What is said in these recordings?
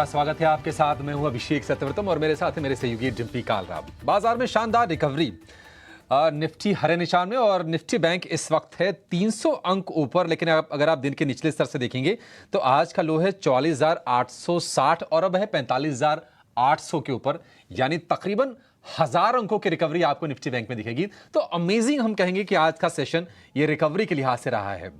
स्वागत है आपके साथ। मैं हूं अभिषेक सतवर्तम और मेरे साथ है मेरे सहयोगी डिम्पी कालरा। बाजार में शानदार रिकवरी। निफ्टी हरे निशान में और निफ्टी बैंक इस वक्त है 300 अंक ऊपर, लेकिन अगर आप दिन के निचले स्तर से देखेंगे तो आज का लो है 44,860 और अब है 45,800 के ऊपर, यानी तकरीबन 1,000 अंकों की रिकवरी आपको निफ्टी बैंक में दिखेगी। तो अमेजिंग हम कहेंगे कि आज का सेशन ये रिकवरी के लिहाज से रहा है।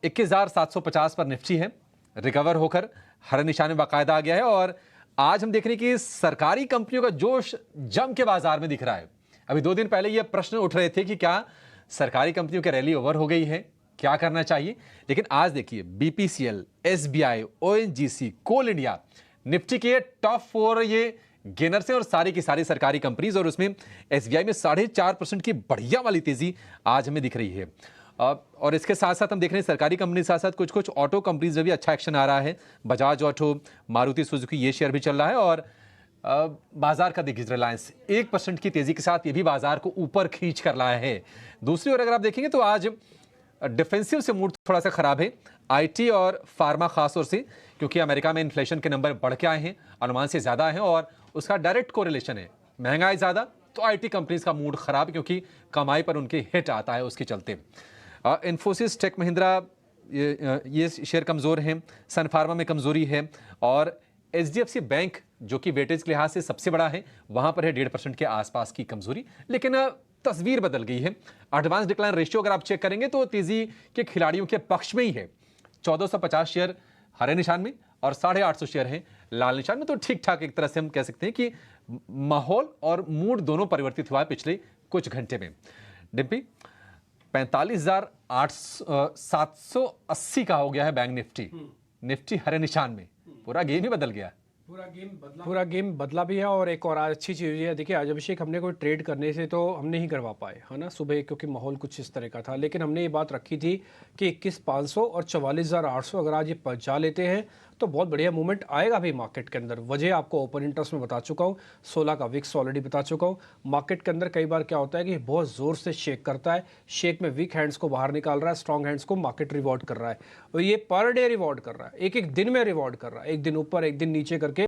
21,750 पर निफ्टी है, रिकवर होकर हर निशान में बाकायदा आ गया है। और आज हम देख रहे हैं कि सरकारी कंपनियों का जोश जम के बाजार में दिख रहा है। अभी 2 दिन पहले यह प्रश्न उठ रहे थे कि क्या सरकारी कंपनियों की रैली ओवर हो गई है, क्या करना चाहिए, लेकिन आज देखिए बीपीसीएल, एसबीआई, ओएनजीसी, कोल इंडिया निफ्टी के टॉप 4 ये गेनर्स हैं और सारी की सारी सरकारी कंपनीज। और उसमें एसबीआई में 4.5% की बढ़िया वाली तेजी आज हमें दिख रही है। और इसके साथ साथ हम देख रहे हैं सरकारी कंपनी के साथ साथ कुछ कुछ ऑटो कंपनीज में भी अच्छा एक्शन आ रहा है। बजाज ऑटो, मारुति सुजुकी, ये शेयर भी चल रहा है। और बाजार का देखिए रिलायंस 1% की तेजी के साथ ये भी बाजार को ऊपर खींच कर लाया है। दूसरी ओर अगर आप देखेंगे तो आज डिफेंसिव से मूड थोड़ा सा खराब है आईटी और फार्मा, खासतौर से क्योंकि अमेरिका में इन्फ्लेशन के नंबर बढ़ के आए हैं, अनुमान से ज्यादा है और उसका डायरेक्ट कोरिलेशन है, महंगाई ज्यादा तो आईटी कंपनीज का मूड खराब, क्योंकि कमाई पर उनके हिट आता है उसके चलते। इन्फोसिस, टेक महिंद्रा, ये शेयर कमज़ोर हैं। सन फार्मा में कमज़ोरी है और एचडीएफसी बैंक जो कि वेटेज के लिहाज से सबसे बड़ा है, वहां पर है 1.5% के आसपास की कमजोरी। लेकिन तस्वीर बदल गई है। एडवांस डिक्लाइन रेशियो अगर आप चेक करेंगे तो तेजी के खिलाड़ियों के पक्ष में ही है। 1450 शेयर हरे निशान में और 850 शेयर हैं लाल निशान में। तो ठीक ठाक एक तरह से हम कह सकते हैं कि माहौल और मूड दोनों परिवर्तित हुआ है पिछले कुछ घंटे में। डिम्पी, 45,780 का हो गया है बैंक निफ्टी। निफ्टी हरे निशान में, पूरा गेम ही बदल गया। पूरा गेम बदला भी है। और एक और आज अच्छी चीज़ ये है, देखिए आज अभिषेक हमने कोई ट्रेड करने से तो हम नहीं करवा पाए, है ना, सुबह, क्योंकि माहौल कुछ इस तरह का था। लेकिन हमने ये बात रखी थी कि 21,500 और 44,800 अगर आज ये पहुंचा लेते हैं तो बहुत बढ़िया मूवमेंट आएगा भी मार्केट के अंदर। वजह आपको ओपन इंटरेस्ट में बता चुका हूँ, 16 का विक्स ऑलरेडी बता चुका हूँ। मार्केट के अंदर कई बार क्या होता है कि बहुत ज़ोर से शेक करता है, शेक में वीक हैंड्स को बाहर निकाल रहा है, स्ट्रॉन्ग हैंड्स को मार्केट रिवॉर्ड कर रहा है। और ये पर डे रिवॉर्ड कर रहा है, एक एक दिन में रिवॉर्ड कर रहा है, एक दिन ऊपर एक दिन नीचे करके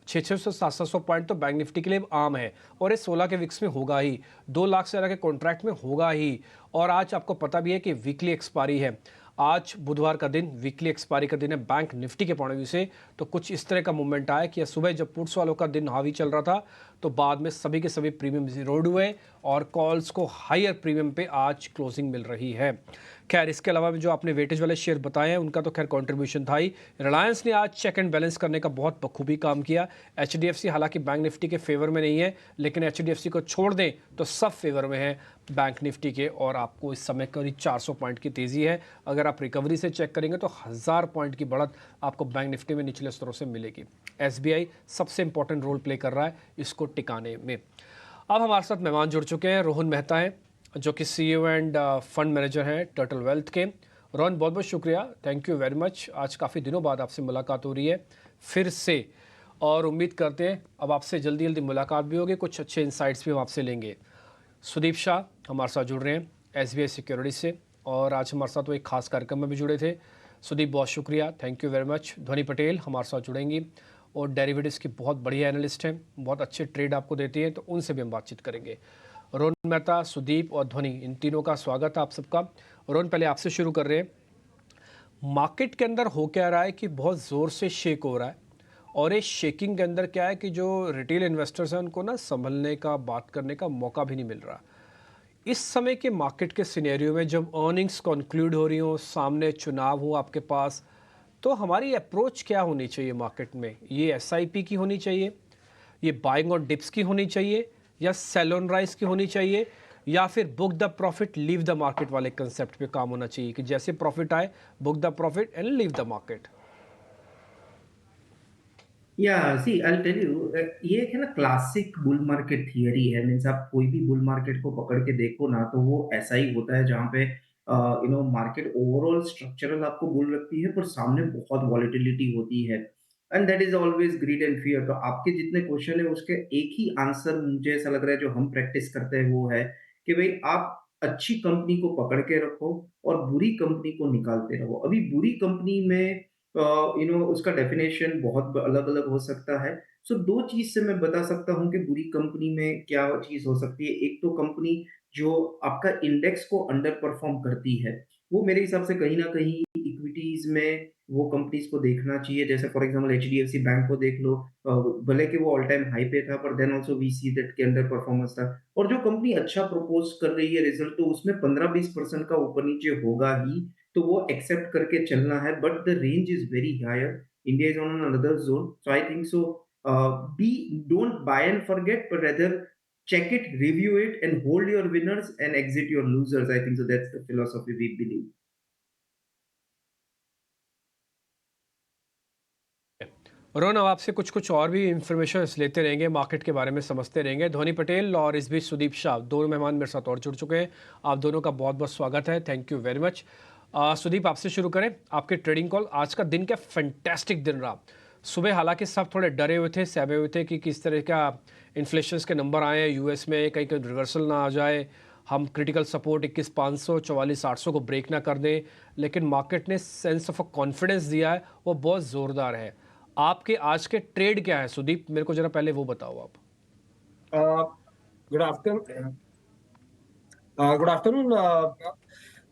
600-700 पॉइंट तो बैंक निफ्टी के लिए आम है। और ये 16 के विक्स में होगा ही, 2 लाख से ज़्यादा के कॉन्ट्रैक्ट में होगा ही। और आज आपको पता भी है कि वीकली एक्सपायरी है, आज बुधवार का दिन वीकली एक्सपायरी का दिन है बैंक निफ्टी के पॉइंट ऑफ व्यू से। तो कुछ इस तरह का मूवमेंट आया कि सुबह जब पुट्स वालों का दिन हावी चल रहा था तो बाद में सभी के सभी प्रीमियम जीरोड हुए और कॉल्स को हायर प्रीमियम पे आज क्लोजिंग मिल रही है। खैर इसके अलावा भी जो आपने वेटेज वाले शेयर बताए हैं उनका तो खैर कंट्रीब्यूशन था ही। रिलायंस ने आज चेक एंड बैलेंस करने का बहुत बखूबी काम किया। एचडीएफसी हालांकि बैंक निफ्टी के फेवर में नहीं है, लेकिन एचडीएफसी को छोड़ दें तो सब फेवर में है बैंक निफ्टी के। और आपको इस समय करीब 400 पॉइंट की तेज़ी है। अगर आप रिकवरी से चेक करेंगे तो 1000 पॉइंट की बढ़त आपको बैंक निफ्टी में निचले स्तरों से मिलेगी। एसबीआई सबसे इंपॉर्टेंट रोल प्ले कर रहा है इसको टिकाने में। अब हमारे साथ मेहमान जुड़ चुके हैं, रोहन मेहता हैं जो कि सीईओ एंड फंड मैनेजर हैं टर्टल वेल्थ के। रोहन, बहुत बहुत शुक्रिया, थैंक यू वेरी मच। आज काफ़ी दिनों बाद आपसे मुलाकात हो रही है फिर से, और उम्मीद करते हैं अब आपसे जल्दी जल्दी मुलाकात भी होगी, कुछ अच्छे इंसाइट्स भी हम आपसे लेंगे। सुदीप शाह हमारे साथ जुड़ रहे हैं एसबीआई सिक्योरिटीज से, और आज हमारे साथ वो एक खास कार्यक्रम में भी जुड़े थे। सुदीप, बहुत शुक्रिया, थैंक यू वेरी मच। ध्वनि पटेल हमारे साथ जुड़ेंगी और डेरिवेटिव्स की बहुत बढ़िया एनालिस्ट हैं, बहुत अच्छे ट्रेड आपको देती हैं, तो उनसे भी हम बातचीत करेंगे। रोहन मेहता, सुदीप और ध्वनि, इन तीनों का स्वागत है आप सबका। रोहन, पहले आपसे शुरू कर रहे हैं। मार्केट के अंदर हो क्या रहा है कि बहुत ज़ोर से शेक हो रहा है, और इस शेकिंग के अंदर क्या है कि जो रिटेल इन्वेस्टर्स हैं उनको ना संभलने का, बात करने का मौका भी नहीं मिल रहा। इस समय के मार्केट के सिनेरियो में जब अर्निंग्स कंक्लूड हो रही हो, सामने चुनाव हो आपके पास, तो हमारी अप्रोच क्या होनी चाहिए मार्केट में? ये एसआईपी की होनी चाहिए, ये बाइंग ऑन डिप्स की होनी चाहिए, या सेल ऑन राइज की होनी चाहिए, या फिर book the profit leave the market वाले कंसेप्ट पे काम होना चाहिए कि जैसे प्रॉफिट आए book the profit and leave the market? या सी आई टेल यू, ये एक है ना क्लासिक बुल मार्केट थियरी है। मीन्स आप कोई भी बुल मार्केट को पकड़ के देखो ना तो वो ऐसा ही होता है जहाँ पे मार्केट ओवरऑल स्ट्रक्चरल आपको बुल रखती है पर सामने बहुत वॉलेटिलिटी होती है and that is always grid and fear. तो आपके जितने क्वेश्चन है उसके एक ही आंसर मुझे ऐसा लग रहा है जो हम प्रैक्टिस करते हैं वो है कि भाई आप अच्छी कंपनी को पकड़ के रखो और बुरी कंपनी को निकालते रहो। अभी बुरी कंपनी में उसका डेफिनेशन बहुत अलग-अलग हो सकता है। सो 2 चीज़ से मैं बता सकता हूँ कि बुरी कंपनी में क्या चीज़ हो सकती है। एक तो कंपनी जो आपका इंडेक्स को अंडर परफ़ॉर्म करती है, वो मेरे हिसाब से कहीं न कहीं इक्विटीज़ में वो कंपनीज़ को देखना चाहिए। जैसे फॉर एग्ज़ाम्पल एचडीएफसी बैंक को देख लो, भले कि वो ऑल टाइम हाई पे था, पर then also we see that के अंडर परफॉर्मेंस था। और जो कंपनी अच्छा प्रपोज़ कर रही है रिज़ल्ट, तो उसमें 15-20% का ऊपर-नीचे होगा ही, तो वो एक्सेप्ट करके चलना है, but the range is very higher. India is on another zone, so I think so be don't buy and forget, but rather check it, review it, and hold your winners and exit your losers. I think so. That's the philosophy we believe. Rohan, अब आपसे कुछ कुछ और भी information लेते रहेंगे, market के बारे में समझते रहेंगे। ध्वनि पटेल और इस बीच सुदीप शाह, दोनों मेहमान मेरे साथ और जुड़ चुके हैं। आप दोनों का बहुत बहुत स्वागत है, thank you very much. Sudeep, आपसे शुरू करें आपके ट्रेडिंग कॉल। आज का दिन क्या फैंटास्टिक दिन रहा। सुबह हालांकि सब थोड़े डरे हुए थे, सहमे हुए थे कि किस तरह का इन्फ्लेशन के नंबर आए हैं यूएस में, कहीं कहीं रिवर्सल ना आ जाए, हम क्रिटिकल सपोर्ट 21,500 44,800 को ब्रेक ना कर दें। लेकिन मार्केट ने सेंस ऑफ अ कॉन्फिडेंस दिया है, वो बहुत ज़ोरदार है। आपके आज के ट्रेड क्या है सुदीप, मेरे को जरा पहले वो बताओ आप। Good afternoon. Good afternoon.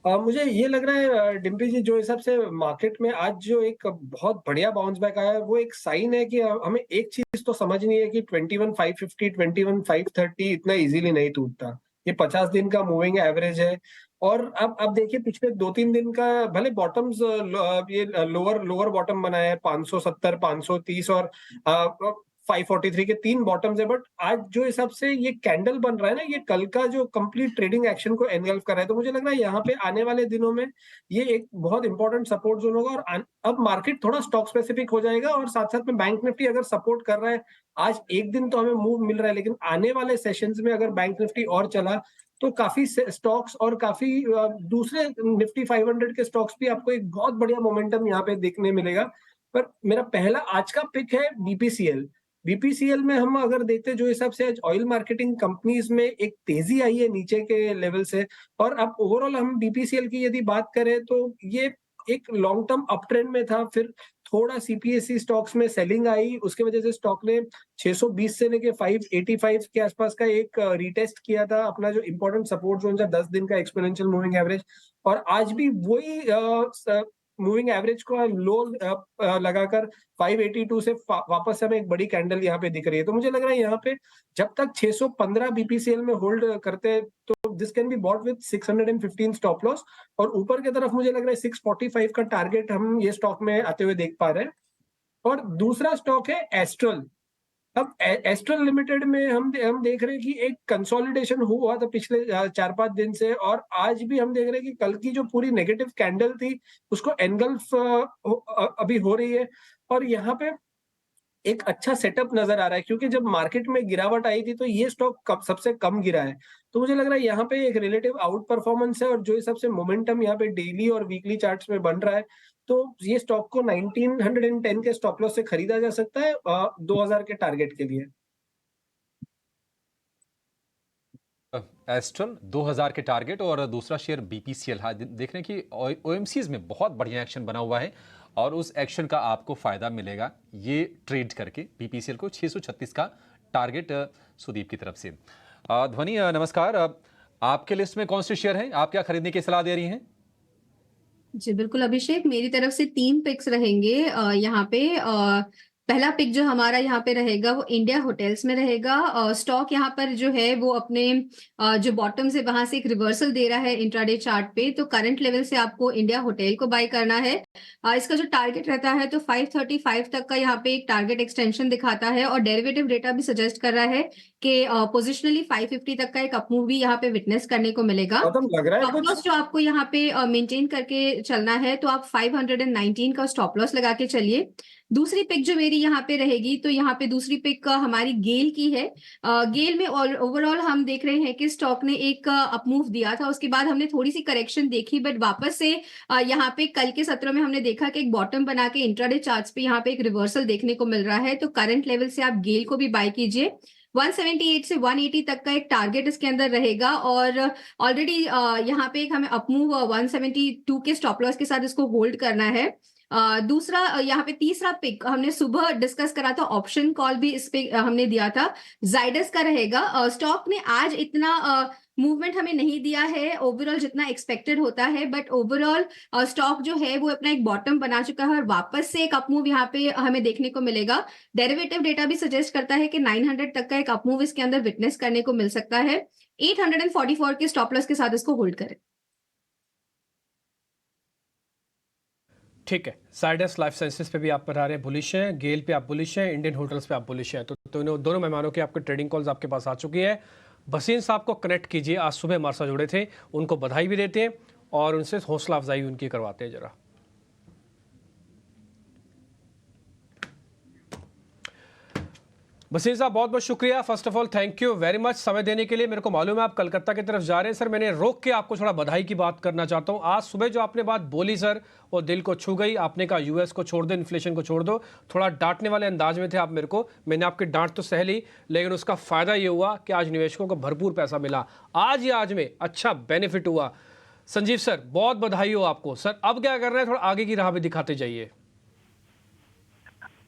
मुझे ये लग रहा है डिम्पी जी, जो हिसाब से मार्केट में आज जो एक बहुत बढ़िया बाउंस बैक आया है, वो एक साइन है कि हमें एक चीज तो समझनी है कि 21,550 21,530 इतना इजीली नहीं टूटता। ये 50 दिन का मूविंग एवरेज है। और अब देखिए, पिछले 2-3 दिन का भले बॉटम्स, ये लोअर लोअर बॉटम बनाया है 570 530 और 543 के 3 बॉटम्स है, बट आज जो हिसाब से ये कैंडल बन रहा है ना, ये कल का जो कंप्लीट ट्रेडिंग एक्शन को एनगल्फ कर रहा है। तो मुझे लग रहा है यहाँ पे आने वाले दिनों में ये एक बहुत इंपॉर्टेंट सपोर्ट जोन होगा। और अब मार्केट थोड़ा स्टॉक स्पेसिफिक हो जाएगा, और साथ साथ में बैंक निफ्टी अगर सपोर्ट कर रहा है, आज एक दिन तो हमें मूव मिल रहा है, लेकिन आने वाले सेशंस में अगर बैंक निफ्टी और चला तो काफी स्टॉक्स और काफी दूसरे निफ्टी 500 के स्टॉक्स भी आपको एक बहुत बढ़िया मोमेंटम यहाँ पे देखने मिलेगा। पर मेरा पहला आज का पिक है बीपीसीएल। बीपीसीएल में हम अगर देखते, जो हिसाब से आज ऑयल मार्केटिंग कंपनीज में एक तेजी आई है नीचे के लेवल से, और अब ओवरऑल हम बीपीसीएल की यदि बात करें तो ये एक लॉन्ग टर्म अप ट्रेंड में था, फिर थोड़ा सीपीएसई स्टॉक्स में सेलिंग आई, उसके वजह से स्टॉक ने 620 से लेके 585 के आसपास का एक रीटेस्ट किया था अपना जो इंपॉर्टेंट सपोर्ट जोन था 10 दिन का एक्सपोनेंशियल मूविंग एवरेज। और आज भी वही मूविंग एवरेज को लो लगाकर 582 से वापस हमें एक बड़ी कैंडल यहाँ पे दिख रही है। तो मुझे लग रहा है यहाँ पे जब तक 615 बीपीसीएल में होल्ड करते, तो this can be bought with 615 stop loss. और ऊपर की तरफ मुझे लग रहा है 645 का टारगेट हम ये स्टॉक में आते हुए देख पा रहे हैं। और दूसरा स्टॉक है एस्ट्रल। अब एस्ट्रल लिमिटेड में हम देख रहे हैं कि एक कंसोलिडेशन हुआ था पिछले 4-5 दिन से, और आज भी हम देख रहे हैं कि कल की जो पूरी नेगेटिव कैंडल थी उसको एनगल्फ अभी हो रही है। और यहाँ पे एक अच्छा सेटअप नजर आ रहा है, क्योंकि जब मार्केट में गिरावट आई थी तो ये स्टॉक सबसे कम गिरा है। तो मुझे लग रहा है यहाँ पे एक रिलेटिव आउट परफॉर्मेंस है, और जो सबसे मोमेंटम यहाँ पे डेली और वीकली चार्ट्स में बन रहा है, तो ये स्टॉक को 1910 के स्टॉप लॉस से खरीदा जा सकता है 2000 के टारगेट के लिए। एस्ट्रल 2000 के टारगेट, और दूसरा शेयर बीपीसीएल। हाँ, देख रहे हैं कि ओएमसीज में बहुत बढ़िया एक्शन बना हुआ है, और उस एक्शन का आपको फायदा मिलेगा ये ट्रेड करके। बीपीसीएल को 636 का टारगेट सुदीप की तरफ से। ध्वनि, नमस्कार। आपके लिस्ट में कौन से शेयर हैं, आप क्या खरीदने की सलाह दे रही हैं? जी बिल्कुल अभिषेक, मेरी तरफ से 3 पिक्स रहेंगे यहाँ पे। पहला पिक जो हमारा यहाँ पे रहेगा वो इंडिया होटल्स में रहेगा। स्टॉक यहाँ पर जो है वो अपने जो बॉटम से वहां से एक रिवर्सल दे रहा है इंट्राडे चार्ट पे, तो करंट लेवल से आपको इंडिया होटल को बाय करना है। इसका जो टारगेट रहता है तो 535 तक का यहाँ पे एक टारगेट एक्सटेंशन दिखाता है, और डेरिवेटिव डेटा भी सजेस्ट कर रहा है कि पोजिशनली 550 तक का एक अपमूव भी यहाँ पे विटनेस करने को मिलेगा। लग रहा है स्टॉप लॉस जो आपको यहाँ पे मेंटेन करके चलना है, तो आप 519 का स्टॉप लॉस लगा के चलिए। दूसरी पिक जो मेरी यहाँ पे रहेगी, तो यहाँ पे दूसरी पिक हमारी गेल की है। गेल में ओवरऑल हम देख रहे हैं कि स्टॉक ने एक अपमूव दिया था, उसके बाद हमने थोड़ी सी करेक्शन देखी, बट वापस से यहाँ पे कल के सत्र में हमने देखा कि एक बॉटम बना के इंट्राडे चार्ट्स पे यहाँ पे एक रिवर्सल देखने को मिल रहा है। तो करंट लेवल से आप गेल को भी बाय कीजिए। 178 से 180 तक का एक टारगेट इसके अंदर रहेगा, और ऑलरेडी यहाँ पे एक हमें अपमूव 172 के स्टॉप लॉस के साथ इसको होल्ड करना है। दूसरा यहाँ पे तीसरा पिक हमने सुबह डिस्कस करा था, ऑप्शन कॉल भी इस पे हमने दिया था, जाइडस का रहेगा। स्टॉक ने आज इतना मूवमेंट हमें नहीं दिया है ओवरऑल जितना एक्सपेक्टेड होता है, बट ओवरऑल स्टॉक जो है वो अपना एक बॉटम बना चुका है और वापस से एक अपमूव यहाँ पे हमें देखने को मिलेगा। डेरिवेटिव डेटा भी सजेस्ट करता है कि 900 तक का एक अपमूव इसके अंदर विटनेस करने को मिल सकता है। 844 के स्टॉप लॉस के साथ इसको होल्ड करें। ठीक है, जाइडस लाइफ साइंसेज पे भी आप बता रहे हैं बुलिश हैं, गेल पे आप बुलिश हैं, इंडियन होटल्स पे आप बुलिश हैं। तो दोनों मेहमानों की आपके ट्रेडिंग कॉल्स आपके पास आ चुकी है। बसीन साहब को कनेक्ट कीजिए, आज सुबह हमारे साथ जुड़े थे, उनको बधाई भी देते हैं और उनसे हौसला अफजाई उनकी करवाते हैं जरा। बसीर साहब बहुत बहुत शुक्रिया, first of all thank you very much समय देने के लिए। मेरे को मालूम है आप कलकत्ता की तरफ जा रहे हैं सर, मैंने रोक के आपको थोड़ा बधाई की बात करना चाहता हूं। आज सुबह जो आपने बात बोली सर वो दिल को छू गई। आपने कहा यूएस को छोड़ दो, इन्फ्लेशन को छोड़ दो, थोड़ा डांटने वाले अंदाज में थे आप मेरे को। मैंने आपकी डांट तो सह ली, लेकिन उसका फायदा ये हुआ कि आज निवेशकों को भरपूर पैसा मिला, आज में अच्छा बेनिफिट हुआ। संजीव सर बहुत बधाई हो आपको। सर अब क्या कर रहे हैं, थोड़ा आगे की राह भी दिखाते जाइए।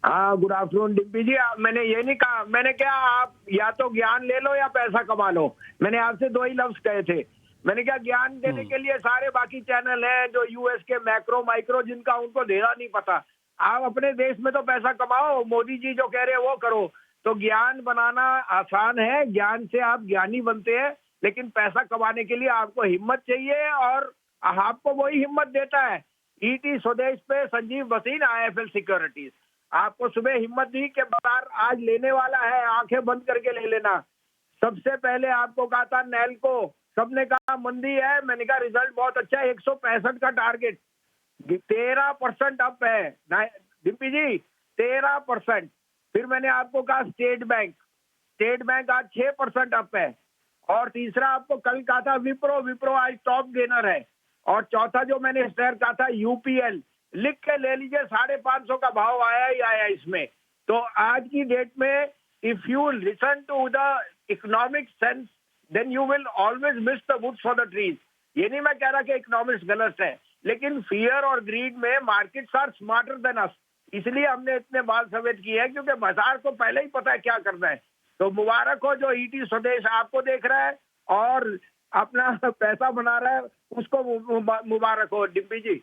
हाँ, गुड आफ्टरनून डिम्पी जी। मैंने ये नहीं कहा, मैंने क्या आप या तो ज्ञान ले लो या पैसा कमा लो, मैंने आपसे दो ही लफ्ज कहे थे। मैंने क्या ज्ञान देने के लिए सारे बाकी चैनल हैं जो यूएस के मैक्रो माइक्रो जिनका उनको देना नहीं पता। आप अपने देश में तो पैसा कमाओ, मोदी जी जो कह रहे हैं वो करो। तो ज्ञान बनाना आसान है, ज्ञान से आप ज्ञानी बनते हैं, लेकिन पैसा कमाने के लिए आपको हिम्मत चाहिए और आपको वही हिम्मत देता है ईटी स्वदेश पे संजीव बसीन आईएफएल सिक्योरिटीज। आपको सुबह हिम्मत दी कि बाजार आज लेने वाला है, आंखें बंद करके ले लेना। सबसे पहले आपको कहा था नेल को, सबने कहा मंदी है, मैंने कहा रिजल्ट बहुत अच्छा है, 165 का टारगेट 13% अप है डिम्पी जी, 13%। फिर मैंने आपको कहा स्टेट बैंक आज 6% अप है। और तीसरा आपको कल कहा था विप्रो आज टॉप गेनर है। और चौथा जो मैंने शेयर कहा था यूपीएल, लिख के ले लीजिए, 550 का भाव आया ही आया इसमें। तो आज की डेट में if you listen to the economic sense then you will always miss the woods for the trees. ये नहीं मैं कह रहा कि इकोनॉमिक्स गलत है, लेकिन फियर और ग्रीड में markets are smarter than us. इसलिए हमने इतने बाल सफेद किए हैं क्योंकि बाजार को पहले ही पता है क्या करना है। तो मुबारक हो जो ईटी स्वदेश आपको देख रहा है और अपना पैसा बना रहा है, उसको मुबारक हो डिम्पी जी।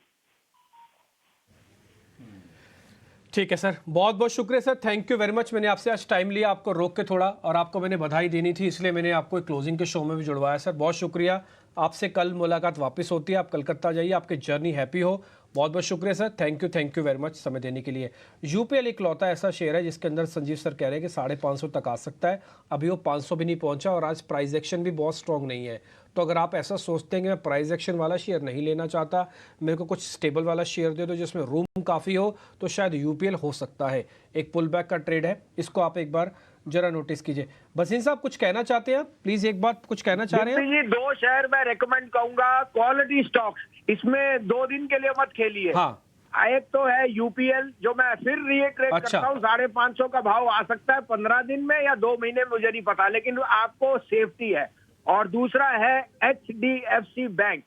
ठीक है सर, बहुत बहुत शुक्रिया sir, thank you very much. मैंने आपसे आज टाइम लिया, आपको रोक के थोड़ा, और आपको मैंने बधाई देनी थी इसलिए मैंने आपको क्लोजिंग के शो में भी जुड़वाया सर, बहुत शुक्रिया। आपसे कल मुलाकात वापस होती है, आप कलकत्ता जाइए, आपकी जर्नी हैप्पी हो। बहुत बहुत शुक्रिया sir, thank you very much समय देने के लिए। यूपीएल इकलौता ऐसा शेयर है जिसके अंदर संजीव सर कह रहे हैं कि 550 तक आ सकता है, अभी वो 500 भी नहीं पहुंचा और आज प्राइस एक्शन भी बहुत स्ट्रॉन्ग नहीं है। तो अगर आप ऐसा सोचते हैं कि मैं प्राइस एक्शन वाला शेयर नहीं लेना चाहता, मेरे को कुछ स्टेबल वाला शेयर दे दो जिसमें रूम काफ़ी हो, तो शायद यूपीएल हो सकता है। एक पुल बैक का ट्रेड है, इसको आप एक बार जरा नोटिस कीजिए। बसीन साहब कुछ कहना चाहते हैं, प्लीज एक बात कुछ कहना चाह रहे हैं जी? 2 शेयर मैं रेकमेंड करूंगा, क्वालिटी स्टॉक्स, इसमें 2 दिन के लिए मत खेलिए। हाँ, एक तो है यूपीएल जो मैं फिर रीट्रेड अच्छा। करता हूँ, 550 का भाव आ सकता है 15 दिन में या 2 महीने में, मुझे नहीं पता, लेकिन आपको सेफ्टी है। और दूसरा है एचडीएफसी बैंक।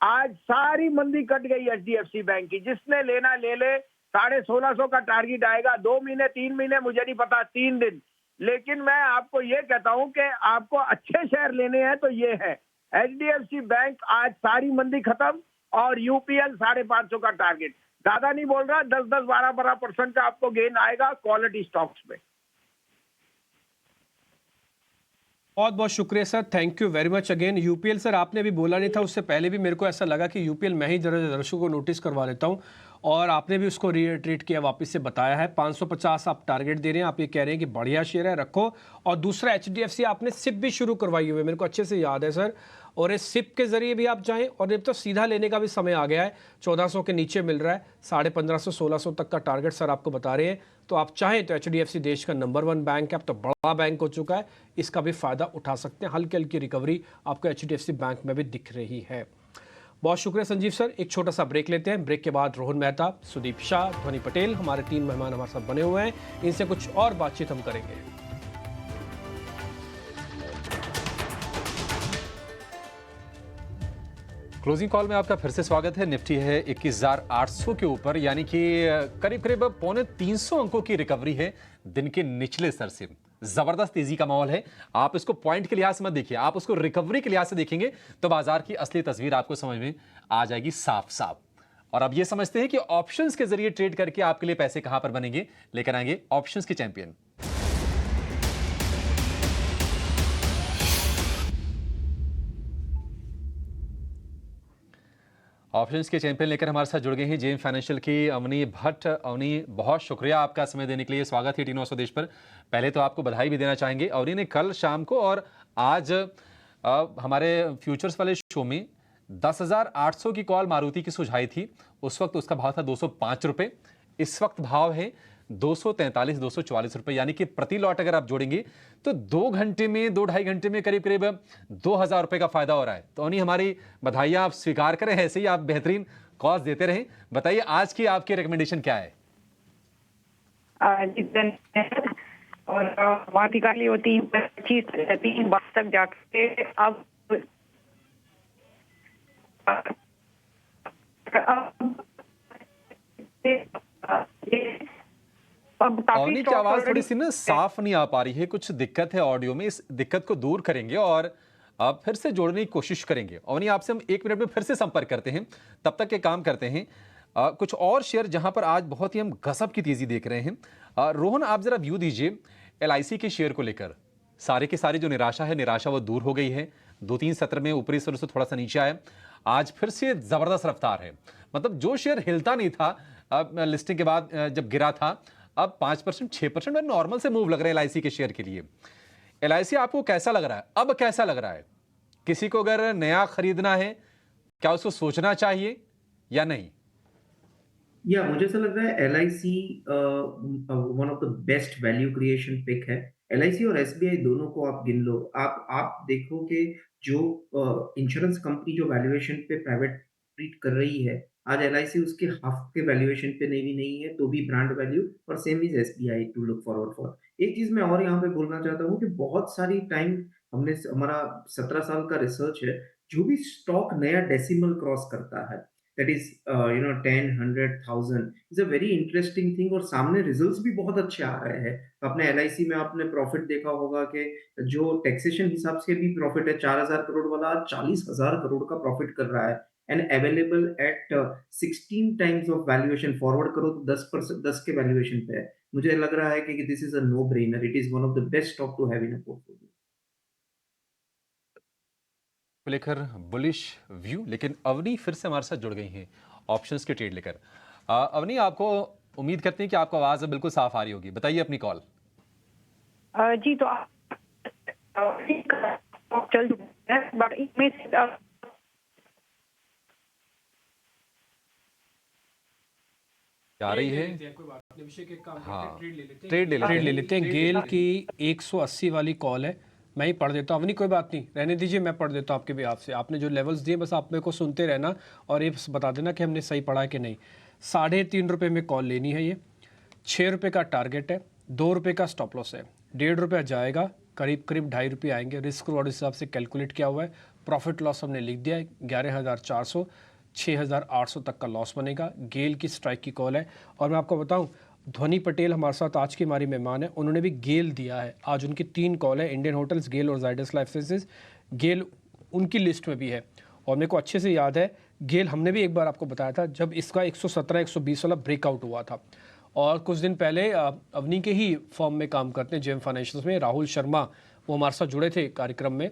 आज सारी मंदी कट गई एचडीएफसी बैंक की, जिसने लेना ले ले। 1650 का टारगेट आएगा, 2 महीने 3 महीने मुझे नहीं पता, 3 दिन। लेकिन मैं आपको ये कहता हूं कि आपको अच्छे शेयर लेने हैं तो ये है एचडीएफसी बैंक। आज सारी मंदी खत्म और यूपीएल 550 का टारगेट। ज्यादा नहीं बोल रहा, 10-10, 12% का आपको गेन आएगा क्वालिटी स्टॉक्स में। बहुत बहुत शुक्रिया sir, thank you very much again. UPL sir आपने भी बोला नहीं था, उससे पहले भी मेरे को ऐसा लगा कि यूपीएल मैं ही दर्शकों को नोटिस करवा लेता हूं, और आपने भी उसको रीट्रीट किया, वापस से बताया है। 550 आप टारगेट दे रहे हैं, आप ये कह रहे हैं कि बढ़िया शेयर है, रखो। और दूसरा एचडीएफसी आपने सिप भी शुरू करवाई हुई है, मेरे को अच्छे से याद है सर, और इस सिप के जरिए भी आप जाएं, और अब तो सीधा लेने का भी समय आ गया है। 1400 के नीचे मिल रहा है, 1550-1600 तक का टारगेट सर आपको बता रहे हैं। तो आप चाहें तो एचडीएफसी देश का नंबर 1 बैंक है, अब तो बड़ा बैंक हो चुका है, इसका भी फायदा उठा सकते हैं। हल्की हल्की रिकवरी आपको एचडीएफसी बैंक में भी दिख रही है। बहुत शुक्रिया संजीव सर, एक छोटा सा ब्रेक लेते हैं। ब्रेक के बाद रोहन मेहता, सुदीप शाह, ध्वनि पटेल, हमारे 3 मेहमान हमारे साथ बने हुए हैं, इनसे कुछ और बातचीत हम करेंगे। क्लोजिंग कॉल में आपका फिर से स्वागत है। निफ्टी है 21,800 के ऊपर, यानी कि करीब करीब 250 अंकों की रिकवरी है दिन के निचले स्तर से। जबरदस्त तेजी का माहौल है। आप इसको पॉइंट के लिहाज से मत देखिए, आप उसको रिकवरी के लिहाज से देखेंगे तो बाजार की असली तस्वीर आपको समझ में आ जाएगी साफ साफ। और अब ये समझते हैं कि ऑप्शंस के जरिए ट्रेड करके आपके लिए पैसे कहां पर बनेंगे। लेकर आएंगे ऑप्शंस के चैंपियन। ऑप्शंस के चैंपियन लेकर हमारे साथ जुड़ गए हैं जेएम फाइनेंशियल की अवनी भट्ट। अवनी, बहुत शुक्रिया आपका समय देने के लिए। स्वागत है टी9 स्वदेश पर। पहले तो आपको बधाई भी देना चाहेंगे। अवनी ने कल शाम को और आज हमारे फ्यूचर्स वाले शो में 10,800 की कॉल मारुति की सुझाई थी। उस वक्त उसका भाव था 205 रुपये। इस वक्त भाव है 243, 244 रुपये, यानी कि प्रति लॉट अगर आप जोड़ेंगे तो 2 घंटे में, 2-2.5 घंटे में करीब करीब 2,000 रुपये का फायदा हो रहा है। तो अवनी, हमारी बधाइयाँ आप स्वीकार करें, ऐसे ही आप बेहतरीन कॉल्स देते रहें। बताइए आज की आपकी रिकमेंडेशन क्या है? और वहाँ की गाली होती 25-3 बार तक जाके अब अवनी की आवाज थोड़ी सी ना साफ नहीं आ पा रही है, कुछ दिक्कत है ऑडियो में। इस दिक्कत को दूर करेंगे और अब फिर से जोड़ने की कोशिश करेंगे। अवनी, आपसे हम 1 मिनट में फिर से संपर्क करते हैं। तब तक के काम करते हैं कुछ और शेयर जहां पर आज बहुत ही हम गजब की तेजी देख रहे हैं। रोहन, आप जरा व्यू दीजिए LIC के शेयर को लेकर। सारे की सारी जो निराशा है, निराशा वो दूर हो गई है। 2-3 सत्र में ऊपरी स्तर से थोड़ा सा नीचे आया, आज फिर से जबरदस्त रफ्तार है। मतलब जो शेयर हिलता नहीं था लिस्टिंग के बाद जब गिरा था, अब 5%, 6% नॉर्मल से मूव लग रहे हैं LIC के शेयर के लिए। LIC आपको कैसा लग रहा है? अब कैसा लग रहा है? किसी को अगर नया खरीदना है, क्या उसको सोचना चाहिए या नहीं? या मुझे ऐसा लग रहा है LIC one of the best value creation pick है। LIC और SBI दोनों को आप गिन लो। आप देखो कि जो इंश्योरेंस कंपनी जो वैल्यूएशन पे प्राइवेट ट्रीट कर रही है, आज LIC उसके हाफ के वैल्यूएशन पे नहीं है, तो भी ब्रांड वैल्यू, और same is SBI to look forward for. एक चीज मैं और यहाँ पे बोलना चाहता हूँ कि बहुत सारी टाइम हमारा 17 साल का रिसर्च है, जो भी स्टॉक नया डेसिमल क्रॉस करता है, that is 10, 100,000 is a very interesting thing, और सामने रिजल्ट्स भी बहुत अच्छे आ रहे हैं। तो अपने LIC में आपने प्रॉफिट देखा होगा कि जो टैक्सेशन हिसाब से भी प्रॉफिट है, 4,000 करोड़ वाला 40,000 करोड़ का प्रॉफिट कर रहा है, and available at 16 times of valuation. Forward करो तो 10% 10 के वैल्यूएशन पे है। मुझे लग रहा है कि this is a no brainer, it is one of the best stock to have in a portfolio. को लेकर बुलिश व्यू, लेकिन अवनी फिर से हमारे साथ जुड़ गई हैं ऑप्शंस के ट्रेड लेकर। अवनी, आपको उम्मीद करते हैं कि आपको आवाज बिल्कुल साफ आ रही होगी। बताइए अपनी कॉल। जी, तो चल चुके हैं, बट इसमें आ रही है। हाँ, ट्रेड ले लेते हैं। गेल की 180 वाली कॉल है, मैं ही पढ़ देता हूँ। अवनी, कोई बात नहीं, रहने दीजिए, मैं पढ़ देता हूँ आपके भी आपसे। आपने जो लेवल्स दिए बस आप मेरे को सुनते रहना और ये बता देना कि हमने सही पढ़ा है कि नहीं। 3.5 रुपये में कॉल लेनी है। ये 6 रुपये का टारगेट है, 2 रुपये का स्टॉप लॉस है। 1.5 रुपया जाएगा, करीब 2.5 रुपये आएंगे। रिस्क रिवॉर्ड हिसाब से कैलकुलेट किया हुआ है। प्रॉफिट लॉस हमने लिख दिया है 11,400, 6,800 तक का लॉस बनेगा। गेल की स्ट्राइक की कॉल है। और मैं आपको बताऊं, ध्वनि पटेल हमारे साथ आज की हमारी मेहमान है, उन्होंने भी गेल दिया है। आज उनकी 3 कॉल है, इंडियन होटल्स, गेल और जायडस लाइफ साइंसेज। गेल उनकी लिस्ट में भी है और मेरे को अच्छे से याद है, गेल हमने भी एक बार आपको बताया था जब इसका 117-120 वाला ब्रेकआउट हुआ था। और कुछ दिन पहले अवनी के ही फॉर्म में काम करते हैं जेएम फाइनेंशियल्स में, राहुल शर्मा, वो हमारे साथ जुड़े थे कार्यक्रम में,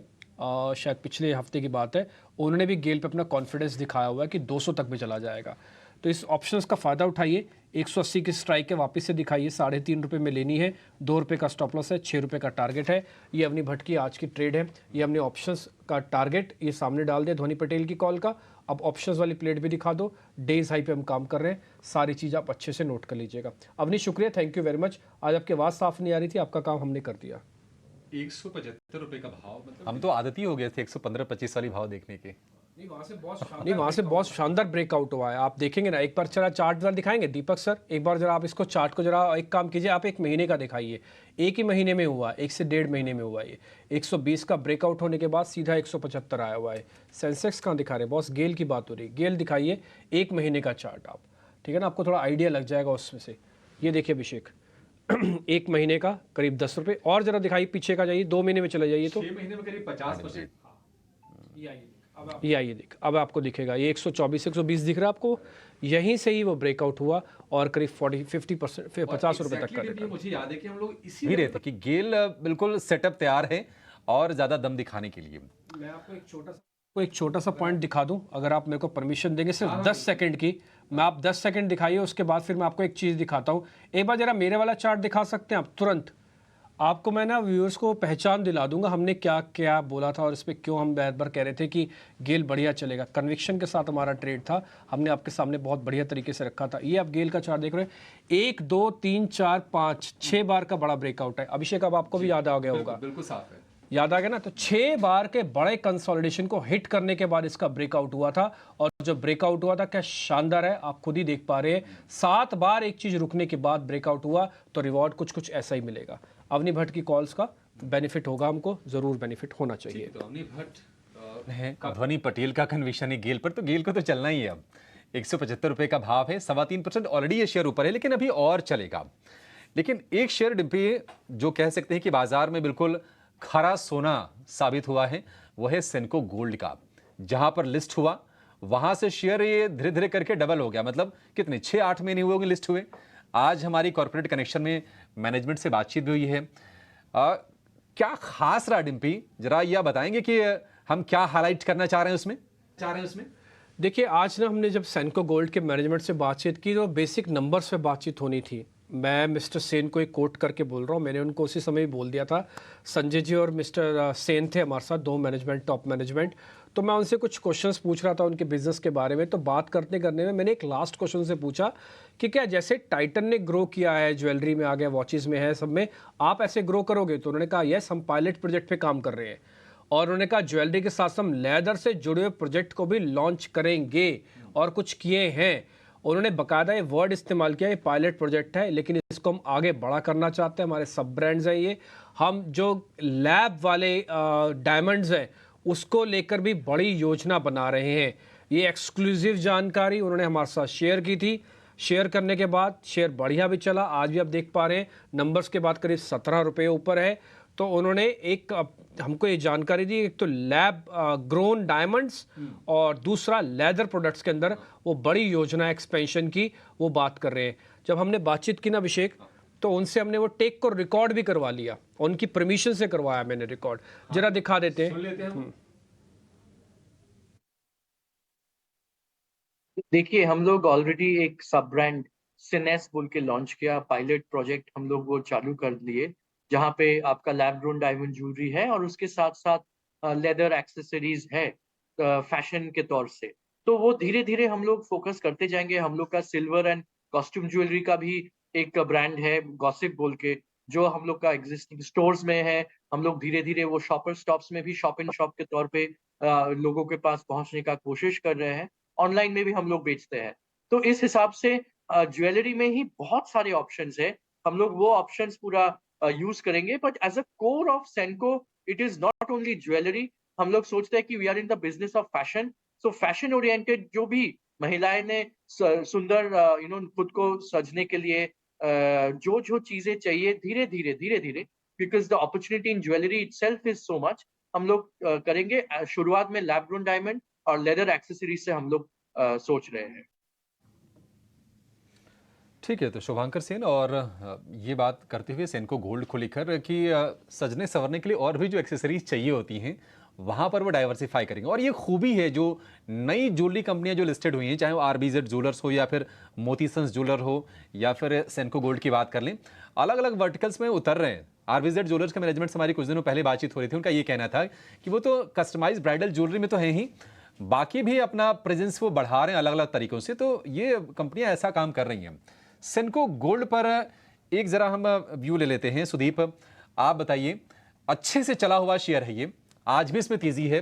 शायद पिछले हफ्ते की बात है। उन्होंने भी गेल पे अपना कॉन्फिडेंस दिखाया हुआ है कि 200 तक भी चला जाएगा। तो इस ऑप्शंस का फ़ायदा उठाइए। 180 की स्ट्राइक है, वापस से दिखाइए। 3.5 रुपये में लेनी है, 2 रुपये का स्टॉप लॉस है, 6 रुपये का टारगेट है। ये अवनी भट्ट की आज की ट्रेड है। ये हमने ऑप्शंस का टारगेट ये सामने डाल दिया ध्वनि पटेल की कॉल का। अब ऑप्शंस वाली प्लेट भी दिखा दो। डेज हाई पे हम काम कर रहे हैं, सारी चीज़ आप अच्छे से नोट कर लीजिएगा। अवनी, शुक्रिया, थैंक यू वेरी मच। आज आपकी आवाज़ साफ नहीं आ रही थी, आपका काम हमने कर दिया। 175 रुपये का भाव, मतलब हम तो आदती हो गए थे 115-25 वाली भाव देखने के। नहीं, वहां से बहुत शानदार ब्रेकआउट हुआ है। आप देखेंगे ना, एक बार जरा चार्ट जरा दिखाएंगे दीपक सर, एक बार जरा आप इसको चार्ट को जरा एक काम कीजिए, आप एक महीने का दिखाइए। एक ही महीने में हुआ, 1 से 1.5 महीने में हुआ ये। 120 का ब्रेकआउट होने के बाद सीधा 175 आया हुआ है। सेंसेक्स कहाँ दिखा रहे हैं बॉस? गेल की बात हो रही है। गेल दिखाइए एक महीने का चार्ट आप, ठीक है ना, आपको थोड़ा आइडिया लग जाएगा उसमें से। ये देखिए अभिषेक, एक महीने का करीब 10 रुपये। और जरा दिखाइए, पीछे का जाइए, 2 महीने में चले जाइए तो 6 महीने में करीब 50%। ये आइए देख, अब आपको दिखेगा ये 124 120 दिख रहा है आपको। यहीं से ही वो ब्रेकआउट हुआ और करीब 40-50% फिर 50 रुपए तक का रिटर्न। मुझे याद है कि हम लोग इसी भी रहे थे कि गेल बिल्कुल सेटअप तैयार है और ज्यादा दम दिखाने के लिए। मैं आपको एक छोटा सा पॉइंट दिखा दूं, अगर आप मेरे को परमिशन देंगे, सिर्फ 10 सेकंड की। मैं आप 10 सेकंड दिखाइए, उसके बाद फिर मैं आपको एक चीज़ दिखाता हूं। एक बार जरा मेरे वाला चार्ट दिखा सकते हैं आप तुरंत? आपको मैं ना व्यूअर्स को पहचान दिला दूंगा हमने क्या क्या बोला था और इस पर क्यों हम बार बार कह रहे थे कि गेल बढ़िया चलेगा। कन्विक्शन के साथ हमारा ट्रेड था, हमने आपके सामने बहुत बढ़िया तरीके से रखा था। ये आप गेल का चार्ट देख रहे हैं, 1 2 3 4 5 6 बार का बड़ा ब्रेकआउट है। अभिषेक, अब आपको भी याद आ गया होगा, बिल्कुल साफ है, याद आ गया ना? तो 6 बार के बड़े कंसोलिडेशन को हिट करने के बाद इसका ब्रेकआउट हुआ था। और जो ब्रेकआउट हुआ था क्या शानदार है, आप खुद ही देख पा रहे हैं। 7 बार एक चीज रुकने के बाद ब्रेकआउट हुआ तो रिवॉर्ड कुछ कुछ ऐसा ही मिलेगा। अवनी भट्ट की कॉल्स का बेनिफिट होगा, हमको जरूर बेनिफिट होना चाहिए। तो अवनी भट्ट है, ध्वनि पटेल का कन्विक्शन है गेल पर, तो गेल को तो चलना ही है। अब 175 रुपए का भाव है, 3.25% ऑलरेडी ये शेयर ऊपर है, लेकिन अभी और चलेगा। लेकिन एक शेयर डिब्बे जो कह सकते हैं कि बाजार में बिल्कुल खरा सोना साबित हुआ है, वो है सेनको गोल्ड का। जहां पर लिस्ट हुआ वहां से शेयर ये धीरे धीरे करके डबल हो गया। मतलब कितने 6-8 महीने हुए होंगे लिस्ट हुए। आज हमारी कॉर्पोरेट कनेक्शन में मैनेजमेंट से बातचीत भी हुई है। क्या खास रहा डिम्पी, जरा यह बताएंगे कि हम क्या हाईलाइट करना चाह रहे हैं उसमें? देखिए, आज ना हमने जब सेनको गोल्ड के मैनेजमेंट से बातचीत की तो बेसिक नंबर्स पे बातचीत होनी थी। मैं मिस्टर सेन को एक कोट करके बोल रहा हूँ, मैंने उनको उसी समय ही बोल दिया था। संजय जी और मिस्टर सेन थे हमारे साथ, 2 मैनेजमेंट, टॉप मैनेजमेंट। तो मैं उनसे कुछ क्वेश्चंस पूछ रहा था उनके बिजनेस के बारे में। तो बात करने में मैंने एक लास्ट क्वेश्चन से पूछा कि क्या जैसे टाइटन ने ग्रो किया है, ज्वेलरी में आ गया, वॉचेस में है, सब में, आप ऐसे ग्रो करोगे? तो उन्होंने कहा यस, हम पायलट प्रोजेक्ट पे काम कर रहे हैं। और उन्होंने कहा ज्वेलरी के साथ हम लेदर से जुड़े हुए प्रोजेक्ट को भी लॉन्च करेंगे और कुछ किए हैं। उन्होंने बकायदा ये वर्ड इस्तेमाल किया, ये पायलट प्रोजेक्ट है लेकिन इसको हम आगे बड़ा करना चाहते हैं। हमारे सब ब्रांड्स हैं ये, हम जो लैब वाले डायमंड्स हैं उसको लेकर भी बड़ी योजना बना रहे हैं। ये एक्सक्लूसिव जानकारी उन्होंने हमारे साथ शेयर की थी। शेयर करने के बाद शेयर बढ़िया भी चला। आज भी आप देख पा रहे हैं नंबर्स के बाद करीब 17 रुपये ऊपर है। तो उन्होंने एक हमको ये जानकारी दी, एक तो लैब ग्रोन डायमंड्स और दूसरा लेदर प्रोडक्ट्स के अंदर वो बड़ी योजना एक्सपेंशन की वो बात कर रहे हैं। जब हमने बातचीत की ना अभिषेक, तो उनसे हमने वो टेक को रिकॉर्ड भी करवा लिया, उनकी परमिशन से करवाया मैंने रिकॉर्ड। जरा दिखा देते हैं। देखिए, हम लोग ऑलरेडी एक सब ब्रांड सिनेस बोल के लॉन्च किया, पायलट प्रोजेक्ट हम लोग वो चालू कर लिए, जहाँ पे आपका लैब ग्रोन डायमंड ज्वेलरी है और उसके साथ साथ लेदर एक्सेसरीज है फैशन के तौर से। तो वो धीरे धीरे हम लोग फोकस करते जाएंगे। हम लोग का सिल्वर एंड कॉस्ट्यूम ज्वेलरी का भी एक ब्रांड है गॉसिप बोल के, जो हम लोग का एग्जिस्टिंग स्टोर्स में है। हम लोग धीरे धीरे वो शॉपर स्टॉप्स में भी शॉप इन शॉप के तौर पे लोगों के पास पहुंचने का कोशिश कर रहे हैं। ऑनलाइन में भी हम लोग बेचते हैं। तो इस हिसाब से ज्वेलरी में ही बहुत सारे ऑप्शंस है। हम लोग वो ऑप्शंस पूरा यूज करेंगे। But as a core of Senco, it is not only jewellery. हम लोग सोचते हैं कि we are in the business of fashion. So fashion oriented जो भी महिलाएं ने सुंदर खुद को सजने के लिए जो जो चीजें चाहिए, धीरे धीरे because the opportunity in jewellery itself is so much, हम लोग करेंगे। शुरुआत में लैब ग्रोन डायमंड और लेदर एक्सेसरीज से हम लोग सोच रहे हैं। ठीक है, तो शुभांकर सेन, और ये बात करते हुए सेनको गोल्ड को लेकर कि सजने संवरने के लिए और भी जो एक्सेसरीज चाहिए होती हैं वहाँ पर वो डाइवर्सिफाई करेंगे। और ये खूबी है जो नई ज्वेलरी कंपनियां जो लिस्टेड हुई हैं, चाहे वो आरबीजेड ज्वेलर्स हो या फिर मोती सन्स ज्वेलर हो या फिर सेनको गोल्ड की बात कर लें, अलग अलग वर्टिकल्स में उतर रहे हैं। आरबीजेड ज्वेलर्स के मैनेजमेंट से हमारी कुछ दिनों पहले बातचीत हो रही थी। उनका ये कहना था कि वो तो कस्टमाइज ब्राइडल ज्वेलरी में तो है ही, बाकी भी अपना प्रेजेंस वो बढ़ा रहे हैं अलग अलग तरीकों से। तो ये कंपनियां ऐसा काम कर रही हैं। सेनको गोल्ड पर एक जरा हम व्यू ले लेते हैं। सुदीप, आप बताइए, अच्छे से चला हुआ शेयर है ये, आज भी इसमें तेजी है।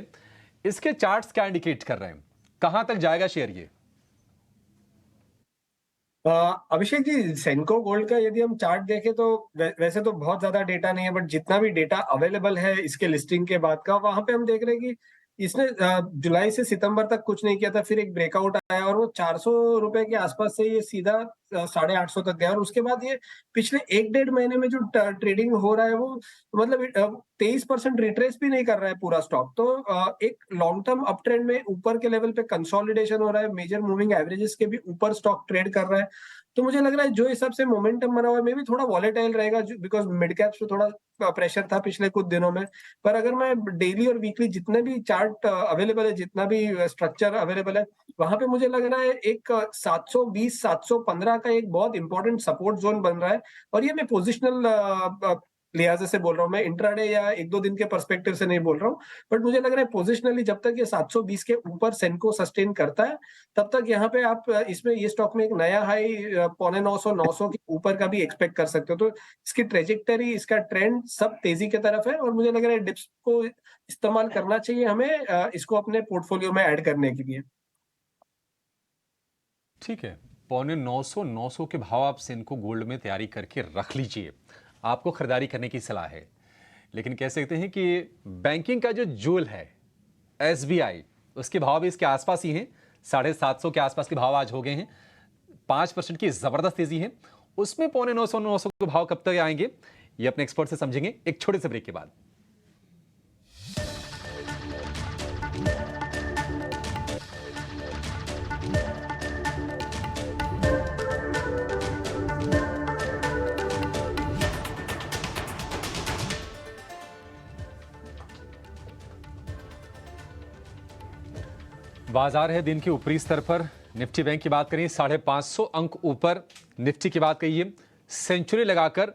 इसके चार्ट्स क्या इंडिकेट कर रहे हैं, कहां तक जाएगा शेयर ये? अभिषेक जी, सेनको गोल्ड का यदि हम चार्ट देखें तो वैसे तो बहुत ज्यादा डेटा नहीं है, बट जितना भी डेटा अवेलेबल है इसके लिस्टिंग के बाद का, वहां पे हम देख रहे हैं कि इसने जुलाई से सितंबर तक कुछ नहीं किया था, फिर एक ब्रेकआउट आया और वो 400 रुपए के आसपास से ये सीधा 850 तक गया, और उसके बाद ये पिछले 1-1.5 महीने में जो ट्रेडिंग हो रहा है वो मतलब 23% रिट्रेस भी नहीं कर रहा है पूरा स्टॉक। तो एक लॉन्ग टर्म अप ट्रेंड में ऊपर के लेवल पे कंसोलिडेशन हो रहा है, मेजर मूविंग एवरेजेस के भी ऊपर स्टॉक ट्रेड कर रहा है। तो मुझे लग रहा है जो हिसाब से मोमेंटम बना हुआ है, मे भी थोड़ा वॉलेटाइल रहेगा, बिकॉज मिड कैप्स पे थोड़ा प्रेशर था पिछले कुछ दिनों में। पर अगर मैं डेली और वीकली जितने भी चार्ट अवेलेबल है, जितना भी स्ट्रक्चर अवेलेबल है, वहां पे मुझे लग रहा है एक 720 715 का एक बहुत इंपॉर्टेंट सपोर्ट जोन बन रहा है। और ये मैं पोजिशनल लिहाज से बोल रहा हूँ, मैं इंट्राडे या 1-2 दिन के पर्सपेक्टिव से नहीं बोल रहा हूँ, बट मुझे लग रहा है पोजिशनली जब तक ये 720 के ऊपर सेनको सस्टेन करता है, तब तक यहाँ पे आप इसमें ये स्टॉक में एक नया हाई 950 के ऊपर का भी एक्सपेक्ट कर सकते हो। तो इसकी ट्रेजेक्टरी, इसका ट्रेंड सब तेजी की तरफ है, और मुझे लग रहा है डिप्स को इस्तेमाल करना चाहिए हमें इसको अपने पोर्टफोलियो में ऐड करने के लिए। ठीक है, 950 के भाव आप सेनको गोल्ड में तैयारी करके रख लीजिए, आपको खरीदारी करने की सलाह है। लेकिन कह सकते हैं कि बैंकिंग का जो जूल है SBI, उसके भाव भी इसके आसपास ही हैं, 750 के आसपास के भाव आज हो गए हैं, 5% की जबरदस्त तेजी है। उसमें 950 के भाव कब तक आएंगे ये अपने एक्सपर्ट से समझेंगे एक छोटे से ब्रेक के बाद। बाजार है दिन के ऊपरी स्तर पर। निफ्टी बैंक की बात करें 550 अंक ऊपर, निफ्टी की बात करिए सेंचुरी लगाकर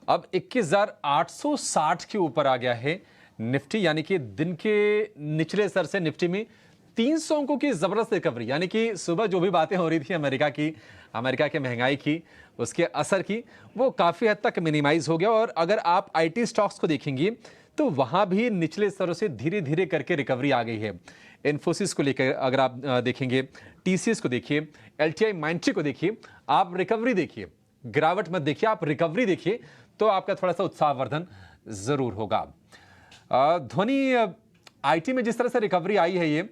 अब 21,860 के ऊपर आ गया है निफ्टी, यानी कि दिन के निचले स्तर से निफ्टी में 300 अंकों की जबरदस्त रिकवरी। यानी कि सुबह जो भी बातें हो रही थी अमेरिका के महंगाई की, उसके असर की, वो काफी हद तक मिनिमाइज हो गया। और अगर आप IT स्टॉक्स को देखेंगे तो वहां भी निचले स्तरों से धीरे धीरे करके रिकवरी आ गई है। इन्फोसिस को लेकर अगर आप देखेंगे, TCS को देखिए, LTI माइंट्री को देखिए, आप रिकवरी देखिए, गिरावट मत देखिए, आप रिकवरी देखिए, तो आपका थोड़ा सा उत्साहवर्धन जरूर होगा। ध्वनि, IT में जिस तरह से रिकवरी आई है, ये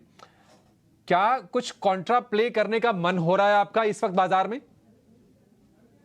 क्या कुछ कॉन्ट्रा प्ले करने का मन हो रहा है आपका इस वक्त बाजार में?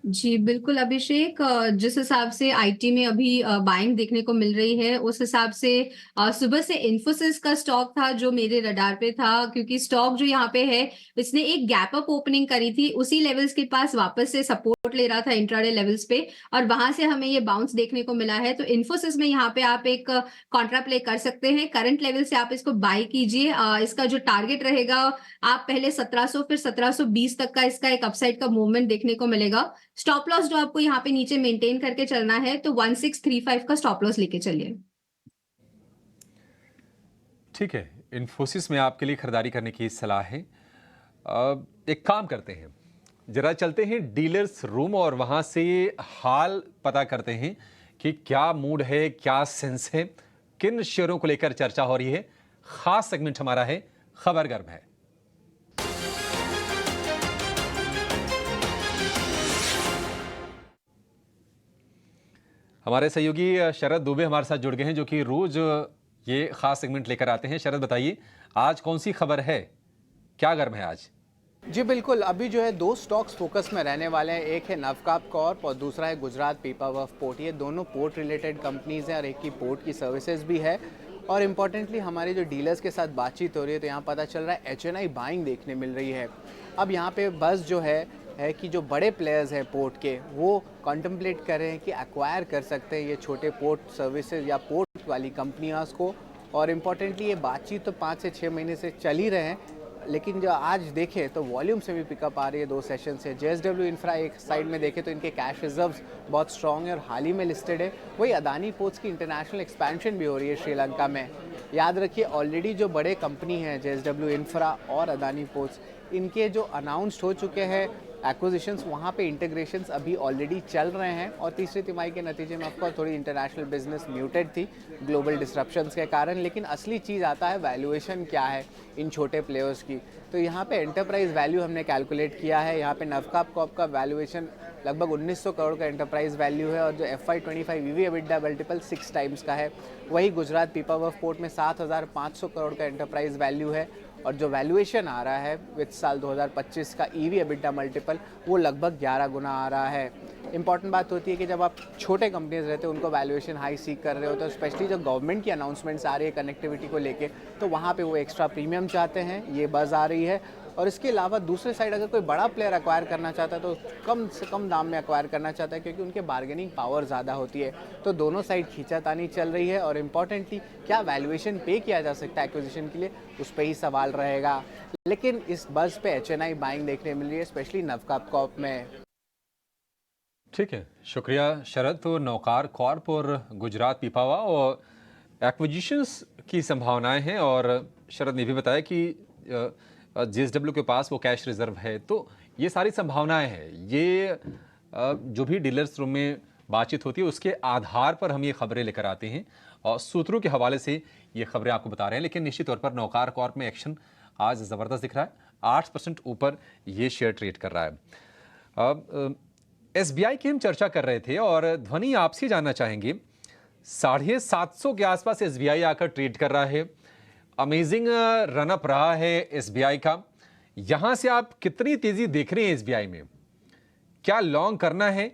जी बिल्कुल अभिषेक, जिस हिसाब से IT में अभी बाइंग देखने को मिल रही है, उस हिसाब से सुबह से इन्फोसिस का स्टॉक था जो मेरे रडार पे था, क्योंकि स्टॉक जो यहाँ पे है इसने एक गैप अप ओपनिंग करी थी, उसी लेवल्स के पास वापस से सपोर्ट ले रहा था इंट्राडे लेवल्स पे, और वहां से हमें ये बाउंस देखने को मिला है। तो इन्फोसिस में यहाँ पे आप एक कॉन्ट्रा प्ले कर सकते हैं, करंट लेवल से आप इसको बाय कीजिए। इसका जो टारगेट रहेगा, आप पहले 1700 फिर 1720 तक का इसका एक अपसाइड का मूवमेंट देखने को मिलेगा। स्टॉप लॉस जो आपको यहाँ पे नीचे मेंटेन करके चलना है, तो 1635 का स्टॉप लॉस लेके चलिए। ठीक है, इन्फोसिस में आपके लिए खरीदारी करने की सलाह है। एक काम करते हैं, जरा चलते हैं डीलर्स रूम और वहां से हाल पता करते हैं कि क्या मूड है, क्या सेंस है, किन शेयरों को लेकर चर्चा हो रही है। खास सेगमेंट हमारा है खबर गर्म है। हमारे सहयोगी शरद दुबे हमारे साथ जुड़ गए हैं, जो कि रोज ये खास सेगमेंट लेकर आते हैं। शरद, बताइए आज कौन सी खबर है, क्या गर्म है आज? जी बिल्कुल, अभी जो है 2 स्टॉक्स फोकस में रहने वाले हैं। एक है नवकाप कॉर्प और दूसरा है गुजरात पीपावाव पोर्ट। ये दोनों पोर्ट रिलेटेड कंपनीज हैं और एक की पोर्ट की सर्विसेज भी है। और इम्पॉर्टेंटली हमारे जो डीलर्स के साथ बातचीत हो रही है, तो यहाँ पता चल रहा है HNI बाइंग देखने मिल रही है। अब यहाँ पे बस जो है कि जो बड़े प्लेयर्स हैं पोर्ट के, वो कॉन्टम्पलेट कर रहे हैं कि एक्वायर कर सकते हैं ये छोटे पोर्ट सर्विसेज या पोर्ट वाली कंपनियां को। और इम्पॉर्टेंटली ये बातचीत तो 5 से 6 महीने से चल ही रहे हैं, लेकिन जो आज देखें तो वॉल्यूम से भी पिकअप आ रही है 2 सेशन से। JSW इंफ्रा एक साइड में देखें तो इनके कैश रिजर्व्स बहुत स्ट्रॉन्ग है और हाल ही में लिस्टेड है। वही अदानी पोर्ट्स की इंटरनेशनल एक्सपेंशन भी हो रही है श्रीलंका में। याद रखिए, ऑलरेडी जो बड़े कंपनी हैं JSW इंफ्रा और अदानी पोर्ट्स, इनके जो अनाउंस्ड हो चुके हैं एक्विजिशंस वहाँ पे इंटीग्रेशंस अभी ऑलरेडी चल रहे हैं और तीसरी तिमाही के नतीजे में ऑफकोर्स थोड़ी इंटरनेशनल बिजनेस म्यूटेड थी ग्लोबल डिस्ट्रप्शंस के कारण, लेकिन असली चीज़ आता है वैल्यूएशन क्या है इन छोटे प्लेयर्स की। तो यहाँ पे एंटरप्राइज वैल्यू हमने कैलकुलेट किया है, यहाँ पे नवकाप कॉर्प का वैल्यूएशन लगभग 1900 करोड़ का एंटरप्राइज वैल्यू है और जो FY25 EV EBITDA multiple 6 times का है। वही गुजरात पीपावाव पोर्ट में 7500 करोड़ का एंटरप्राइज वैल्यू है और जो वैल्यूएशन आ रहा है विद साल 2025 का EV EBITDA मल्टीपल वो लगभग 11 गुना आ रहा है। इंपॉर्टेंट बात होती है कि जब आप छोटे कंपनीज रहते हैं उनको वैल्यूएशन हाई सीक कर रहे हो, तो स्पेशली जो गवर्नमेंट की अनाउंसमेंट्स आ रही है कनेक्टिविटी को लेके, तो वहाँ पे वो एक्स्ट्रा प्रीमियम चाहते हैं, ये बज़ आ रही है। और इसके अलावा दूसरे साइड अगर कोई बड़ा प्लेयर एक्वायर करना चाहता है तो कम से कम दाम में एक्वायर करना चाहता है क्योंकि उनके बार्गेनिंग पावर ज़्यादा होती है। तो दोनों साइड खींचातानी चल रही है और इम्पॉर्टेंटली क्या वैल्यूएशन पे किया जा सकता है एक्विजिशन के लिए, उस पर ही सवाल रहेगा। लेकिन इस बज़ पे HNI बाइंग देखने मिल रही है, स्पेशली नवकाप कॉर्प में। ठीक है, शुक्रिया शरद। तो नवकार कॉर्प और गुजरात पीपावा और एक्विजिशंस की संभावनाएं हैं और शरद ने भी बताया कि JSW के पास वो कैश रिजर्व है, तो ये सारी संभावनाएं हैं। ये जो भी डीलर्स रूम में बातचीत होती है उसके आधार पर हम ये खबरें लेकर आते हैं और सूत्रों के हवाले से ये खबरें आपको बता रहे हैं। लेकिन निश्चित तौर पर नवकार कॉर्प में एक्शन आज ज़बरदस्त दिख रहा है, 8% ऊपर ये शेयर ट्रेड कर रहा है। अब SBI की हम चर्चा कर रहे थे और ध्वनि आपसे जानना चाहेंगे, 750 के आसपास SBI आकर ट्रेड कर रहा है। अमेजिंग रनअप रहा है SBI का। यहां से आप कितनी तेजी देख रहे हैं SBI में? क्या लॉन्ग करना है?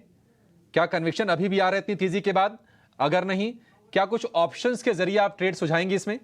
क्या कन्विक्शन अभी भी आ रहा है इतनी तेजी के बाद? अगर नहीं, क्या कुछ ऑप्शंस के जरिए आप ट्रेड सुझाएंगे इसमें?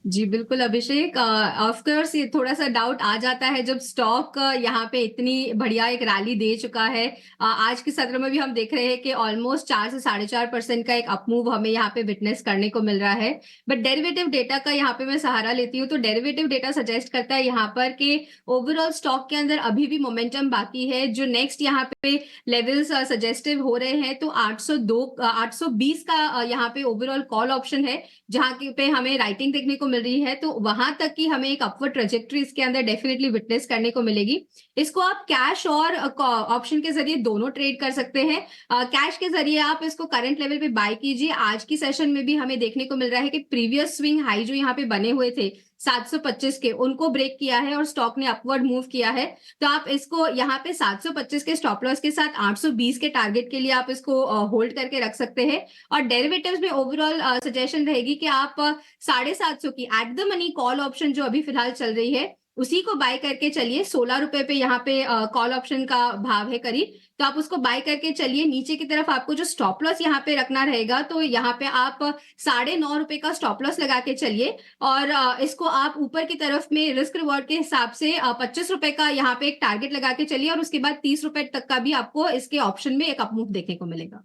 जी बिल्कुल अभिषेक, ऑफ कोर्स ये थोड़ा सा डाउट आ जाता है जब स्टॉक यहाँ पे इतनी बढ़िया एक रैली दे चुका है। आज के सत्र में भी हम देख रहे हैं कि ऑलमोस्ट 4 से 4.5% का एक अपमूव हमें यहाँ पे विटनेस करने को मिल रहा है। बट डेरिवेटिव डेटा का यहाँ पे मैं सहारा लेती हूँ तो डेरिवेटिव डेटा सजेस्ट करता है यहाँ पर कि ओवरऑल स्टॉक के अंदर अभी भी मोमेंटम बाकी है। जो नेक्स्ट यहाँ पे लेवल्स सजेस्टिव हो रहे हैं तो 820 का यहाँ पे ओवरऑल कॉल ऑप्शन है जहाँ पे हमें राइटिंग देखने को मिल रही है, तो वहां तक की हमें एक अपवर्ड ट्रेजेक्टरी इसके अंदर डेफिनेटली विटनेस करने को मिलेगी। इसको आप कैश और ऑप्शन के जरिए दोनों ट्रेड कर सकते हैं। कैश के जरिए आप इसको करंट लेवल पे बाय कीजिए। आज की सेशन में भी हमें देखने को मिल रहा है कि प्रीवियस स्विंग हाई जो यहाँ पे बने हुए थे 725 के, उनको ब्रेक किया है और स्टॉक ने अपवर्ड मूव किया है। तो आप इसको यहाँ पे 725 के स्टॉप लॉस के साथ 820 के टारगेट के लिए आप इसको होल्ड करके रख सकते हैं। और डेरिवेटिव्स में ओवरऑल सजेशन रहेगी कि आप 750 की at the money call option जो अभी फिलहाल चल रही है उसी को बाय करके चलिए। 16 रुपए पे यहाँ पे कॉल ऑप्शन का भाव है करीब, तो आप उसको बाय करके चलिए। नीचे की तरफ आपको जो स्टॉप लॉस यहाँ पे रखना रहेगा तो यहाँ पे आप 9.5 रुपए का स्टॉप लॉस लगा के चलिए और इसको आप ऊपर की तरफ में रिस्क रिवॉर्ड के हिसाब से 25 रुपए का यहाँ पे एक टारगेट लगा के चलिए और उसके बाद 30 रुपए तक का भी आपको इसके ऑप्शन में एक अपमूव देखने को मिलेगा।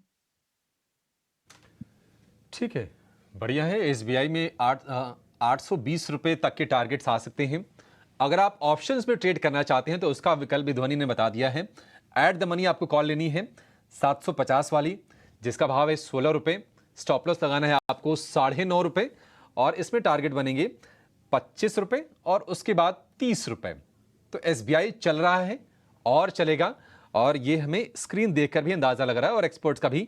ठीक है, बढ़िया है। SBI में 820 रुपए तक के टारगेट्स आ सकते हैं। अगर आप ऑप्शंस में ट्रेड करना चाहते हैं तो उसका विकल्प भी ध्वनि ने बता दिया है। एट द मनी आपको कॉल लेनी है 750 वाली, जिसका भाव है 16 रुपए। स्टॉप लॉस लगाना है आपको 9.5 रुपए और इसमें टारगेट बनेंगे 25 रुपए और उसके बाद 30 रुपए। तो SBI चल रहा है और चलेगा और ये हमें स्क्रीन देखकर भी अंदाजा लग रहा है और एक्सपर्ट्स का भी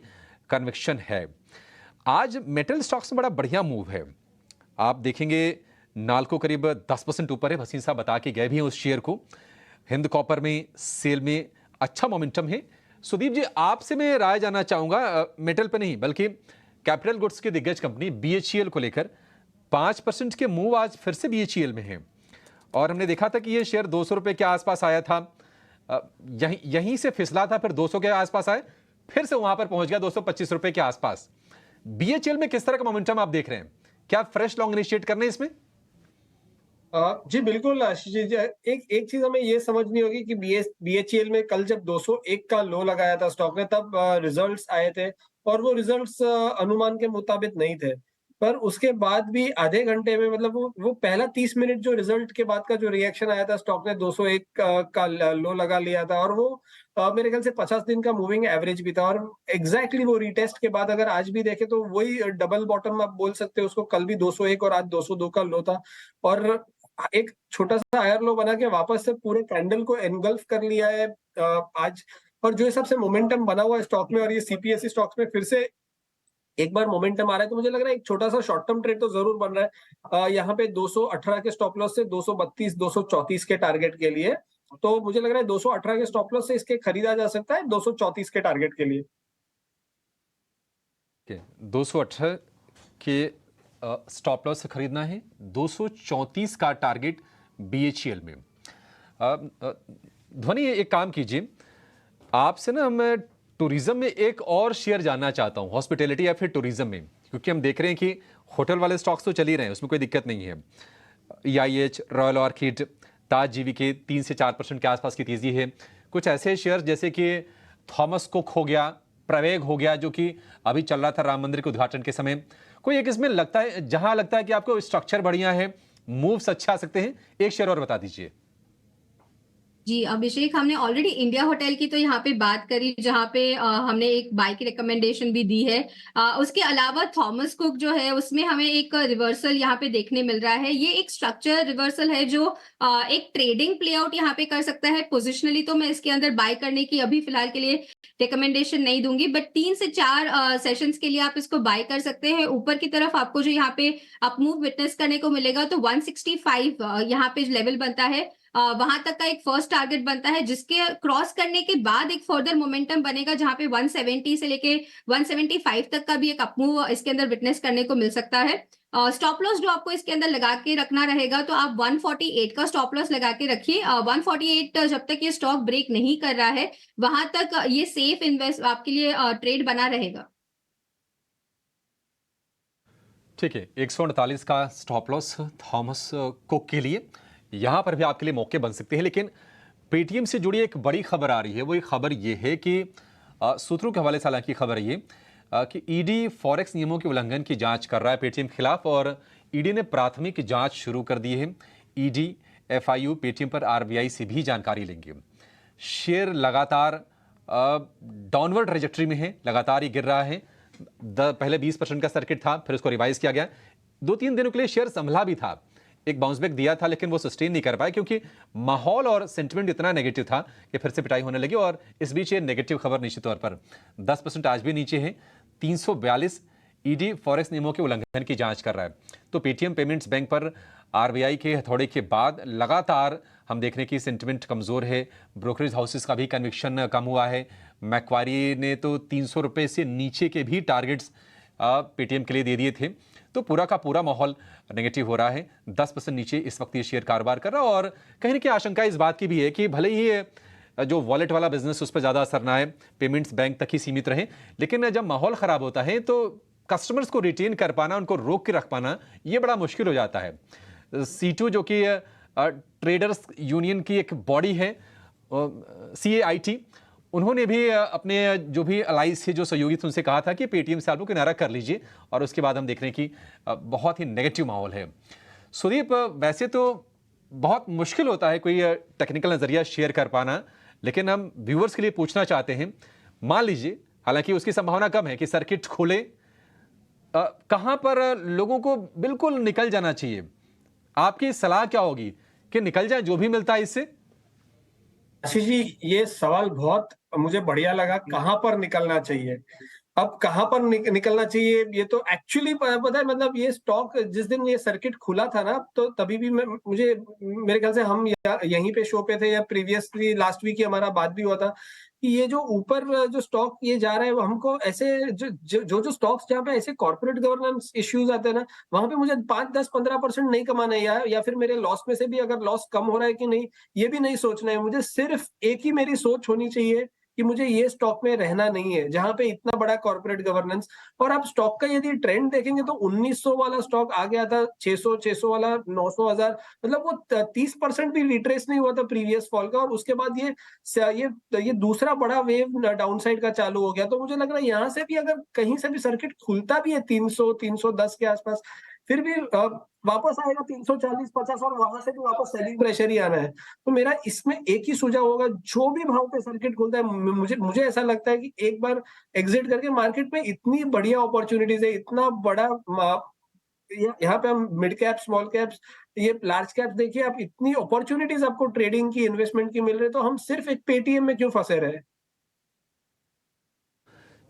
कन्विक्शन है। आज मेटल स्टॉक्स में बड़ा बढ़िया मूव है। आप देखेंगे नाल्को करीब 10% ऊपर है, भसीन साहब बता के गए भी हैं उस शेयर को। हिंद कॉपर में सेल में अच्छा मोमेंटम है। सुदीप जी, आपसे मैं राय जानना चाहूंगा मेटल पे नहीं बल्कि कैपिटल गुड्स की दिग्गज कंपनी BHEL को लेकर। 5% के मूव आज फिर से BHEL में है और हमने देखा था कि ये शेयर 200 रुपए के आसपास आया था, यहीं से फिसला था, फिर 200 के आसपास आए, फिर से वहां पर पहुंच गया 225 रुपए के आसपास। BHEL में किस तरह का मोमेंटम आप देख रहे हैं? क्या फ्रेश लॉन्ग इनिशिएट करने इसमें? जी बिल्कुल आशीष जी, एक चीज हमें ये समझनी होगी कि BHEL में कल जब 201 का लो लगाया था स्टॉक ने, तब रिजल्ट्स आए थे और वो रिजल्ट्स अनुमान के मुताबिक नहीं थे। पर उसके बाद भी आधे घंटे में, मतलब वो पहला 30 मिनट जो रिजल्ट के बाद का जो रिएक्शन आया था, स्टॉक ने 201 का लो लगा लिया था और वो मेरे ख्याल से 50 दिन का मूविंग एवरेज भी था। और एग्जैक्टली वो रीटेस्ट के बाद अगर आज भी देखें तो वही डबल बॉटम आप बोल सकते हो उसको। कल भी 201 और आज 202 का लो था और एक छोटा सा हायर लो बना के वापस से पूरे कैंडल को एनगल्फ कर लिया है आज। और जो हिसाब से मोमेंटम बना हुआ है स्टॉक में और ये सीपीएसई स्टॉक्स में फिर से एक बार मोमेंटम आ रहा है, तो मुझे लग रहा है एक छोटा सा शॉर्ट टर्म ट्रेड तो जरूर बन रहा है यहाँ पे 218 के स्टॉप लॉस से 232 234 के टारगेट के लिए। तो मुझे लग रहा है 218 के स्टॉप लॉस से इसके खरीदा जा सकता है 234 के टारगेट के लिए। 218 के स्टॉप लॉस से खरीदना है, 234 का टारगेट बीएचईएल में। ध्वनि एक काम कीजिए, आपसे ना मैं टूरिज्म में एक और शेयर जानना चाहता हूं, हॉस्पिटैलिटी या फिर टूरिज्म में, क्योंकि हम देख रहे हैं कि होटल वाले स्टॉक्स तो चल ही रहे हैं, उसमें कोई दिक्कत नहीं है। EIH, रॉयल ऑर्किड, ताज जीवी के 3 से 4% के आसपास की तेजी है। कुछ ऐसे शेयर जैसे कि थॉमस कुक हो गया, प्रवेग हो गया, जो कि अभी चल रहा था राम मंदिर के उद्घाटन के समय, कोई एक इसमें लगता है जहां लगता है कि आपको स्ट्रक्चर बढ़िया है, मूव्स अच्छे आ सकते हैं, एक शेयर और बता दीजिए। जी अभिषेक, हमने ऑलरेडी इंडिया होटल की तो यहाँ पे बात करी, जहाँ पे हमने एक बाय की रिकमेंडेशन भी दी है। उसके अलावा थॉमस कुक जो है उसमें हमें एक रिवर्सल यहाँ पे देखने मिल रहा है। ये एक स्ट्रक्चर रिवर्सल है जो एक ट्रेडिंग प्लेआउट यहाँ पे कर सकता है। पोजिशनली तो मैं इसके अंदर बाय करने की अभी फिलहाल के लिए रिकमेंडेशन नहीं दूंगी, बट 3 से 4 सेशंस के लिए आप इसको बाय कर सकते हैं। ऊपर की तरफ आपको जो यहाँ पे अपमूव विटनेस करने को मिलेगा, तो 165 यहाँ पे लेवल बनता है, वहां तक का एक फर्स्ट टारगेट बनता है, जिसके क्रॉस करने के बाद एक फर्दर मोमेंटम बनेगा, जहां पे 170 से लेके 175 तक का भी एक अपमूव इसके अंदर विटनेस करने को मिल सकता है। स्टॉप लॉस जो आपको इसके अंदर लगा के रखना रहेगा, तो आप 148 का स्टॉप लॉस लगा के रखिए। 148 जब तक ये स्टॉक ब्रेक नहीं कर रहा है, वहां तक ये सेफ इन्वेस्ट आपके लिए ट्रेड बना रहेगा। ठीक है, 148 का स्टॉप लॉस थॉमस कुक के लिए, यहां पर भी आपके लिए मौके बन सकते हैं। लेकिन पेटीएम से जुड़ी एक बड़ी खबर आ रही है, वो एक खबर ये है कि सूत्रों के हवाले से हालांकि खबर ये कि ईडी फॉरेक्स नियमों के उल्लंघन की जांच कर रहा है पेटीएम के खिलाफ, और ईडी ने प्राथमिक जांच शुरू कर दी है। ईडी FIU पेटीएम पर RBI से भी जानकारी लेंगे। शेयर लगातार डाउनवर्ड ट्रेजेक्टरी में है, लगातार ये गिर रहा है। पहले 20% का सर्किट था, फिर उसको रिवाइज किया गया। 2-3 दिनों के लिए शेयर संभला भी था, एक बाउंस बैक दिया था, लेकिन वो सस्टेन नहीं कर पाया क्योंकि माहौल और सेंटिमेंट इतना नेगेटिव था कि फिर से पिटाई होने लगी। और इस बीच ये नेगेटिव खबर निश्चित तौर पर 10% आज भी नीचे है। 342 ईडी फॉरेक्स नियमों के उल्लंघन की जांच कर रहा है। तो पेटीएम पेमेंट्स बैंक पर RBI के हथौड़े के बाद लगातार हम देख रहे हैं कि सेंटिमेंट कमजोर है। ब्रोकरेज हाउसेस का भी कन्विक्शन कम हुआ है। मैक्वारी ने तो 300 रुपये से नीचे के भी टारगेट्स पेटीएम के लिए दे दिए थे। तो पूरा का पूरा माहौल नेगेटिव हो रहा है। 10% नीचे इस वक्त ये शेयर कारोबार कर रहा है। और कहीं ना कहीं आशंका इस बात की भी है कि भले ही जो वॉलेट वाला बिजनेस उस पर ज़्यादा असर ना है, पेमेंट्स बैंक तक ही सीमित रहे, लेकिन जब माहौल ख़राब होता है तो कस्टमर्स को रिटेन कर पाना, उनको रोक के रख पाना, ये बड़ा मुश्किल हो जाता है। C2 जो कि ट्रेडर्स यूनियन की एक बॉडी है, CAIT, उन्होंने भी अपने जो भी अलाइज थे, जो सहयोगी थे, उनसे कहा था कि पेटीएम से आप लोग किनारा कर लीजिए। और उसके बाद हम देख रहे हैं कि बहुत ही नेगेटिव माहौल है। सुदीप, वैसे तो बहुत मुश्किल होता है कोई टेक्निकल नज़रिया शेयर कर पाना, लेकिन हम व्यूअर्स के लिए पूछना चाहते हैं, मान लीजिए, हालांकि उसकी संभावना कम है कि सर्किट खुले, कहाँ पर लोगों को बिल्कुल निकल जाना चाहिए? आपकी सलाह क्या होगी कि निकल जाए जो भी मिलता है इससे? आशीष जी, ये सवाल बहुत मुझे बढ़िया लगा, कहाँ पर निकलना चाहिए। अब कहाँ पर निकलना चाहिए, ये तो एक्चुअली पता है, मतलब ये स्टॉक जिस दिन ये सर्किट खुला था ना, तो तभी भी मुझे मेरे ख्याल से हम यहीं पे शो पे थे या प्रीवियसली लास्ट वीक ही हमारा बात भी हुआ था कि ये जो ऊपर जो स्टॉक ये जा रहा है, वो हमको ऐसे जो स्टॉक्स जहाँ पे ऐसे कॉर्पोरेट गवर्नेंस इश्यूज आते हैं ना, वहां पे मुझे 5-10-15% नहीं कमाना है, या फिर मेरे लॉस में से भी अगर लॉस कम हो रहा है कि नहीं, ये भी नहीं सोचना है। मुझे सिर्फ एक ही मेरी सोच होनी चाहिए कि मुझे ये स्टॉक में रहना नहीं है, जहां पे इतना बड़ा कॉर्पोरेट गवर्नेंस। और आप स्टॉक का यदि ट्रेंड देखेंगे तो 1900 वाला स्टॉक आ गया था, 600 वाला 900, 1000, मतलब वो 30% भी रिट्रेस नहीं हुआ था प्रीवियस फॉल का। और उसके बाद ये दूसरा बड़ा वेव डाउनसाइड का चालू हो गया। तो मुझे लग रहा है यहाँ से भी अगर कहीं से भी सर्किट खुलता भी है 300-310 के आसपास, फिर भी वापस आएगा 340-50 और वहां से भी वापस सेलिंग प्रेशर ही आना है। तो मेरा इसमें एक ही सुझाव होगा, जो भी भाव पे सर्किट खुलता है, मुझे ऐसा लगता है कि एक बार एग्जिट करके, मार्केट में इतनी बढ़िया अपॉर्चुनिटीज है, इतना बड़ा यहाँ पे हम मिड कैप, स्मॉल कैप्स, ये लार्ज कैप्स देखिए, आप इतनी अपॉर्चुनिटीज आपको ट्रेडिंग की, इन्वेस्टमेंट की मिल रही है, तो हम सिर्फ एक पेटीएम में क्यों फंसे रहे?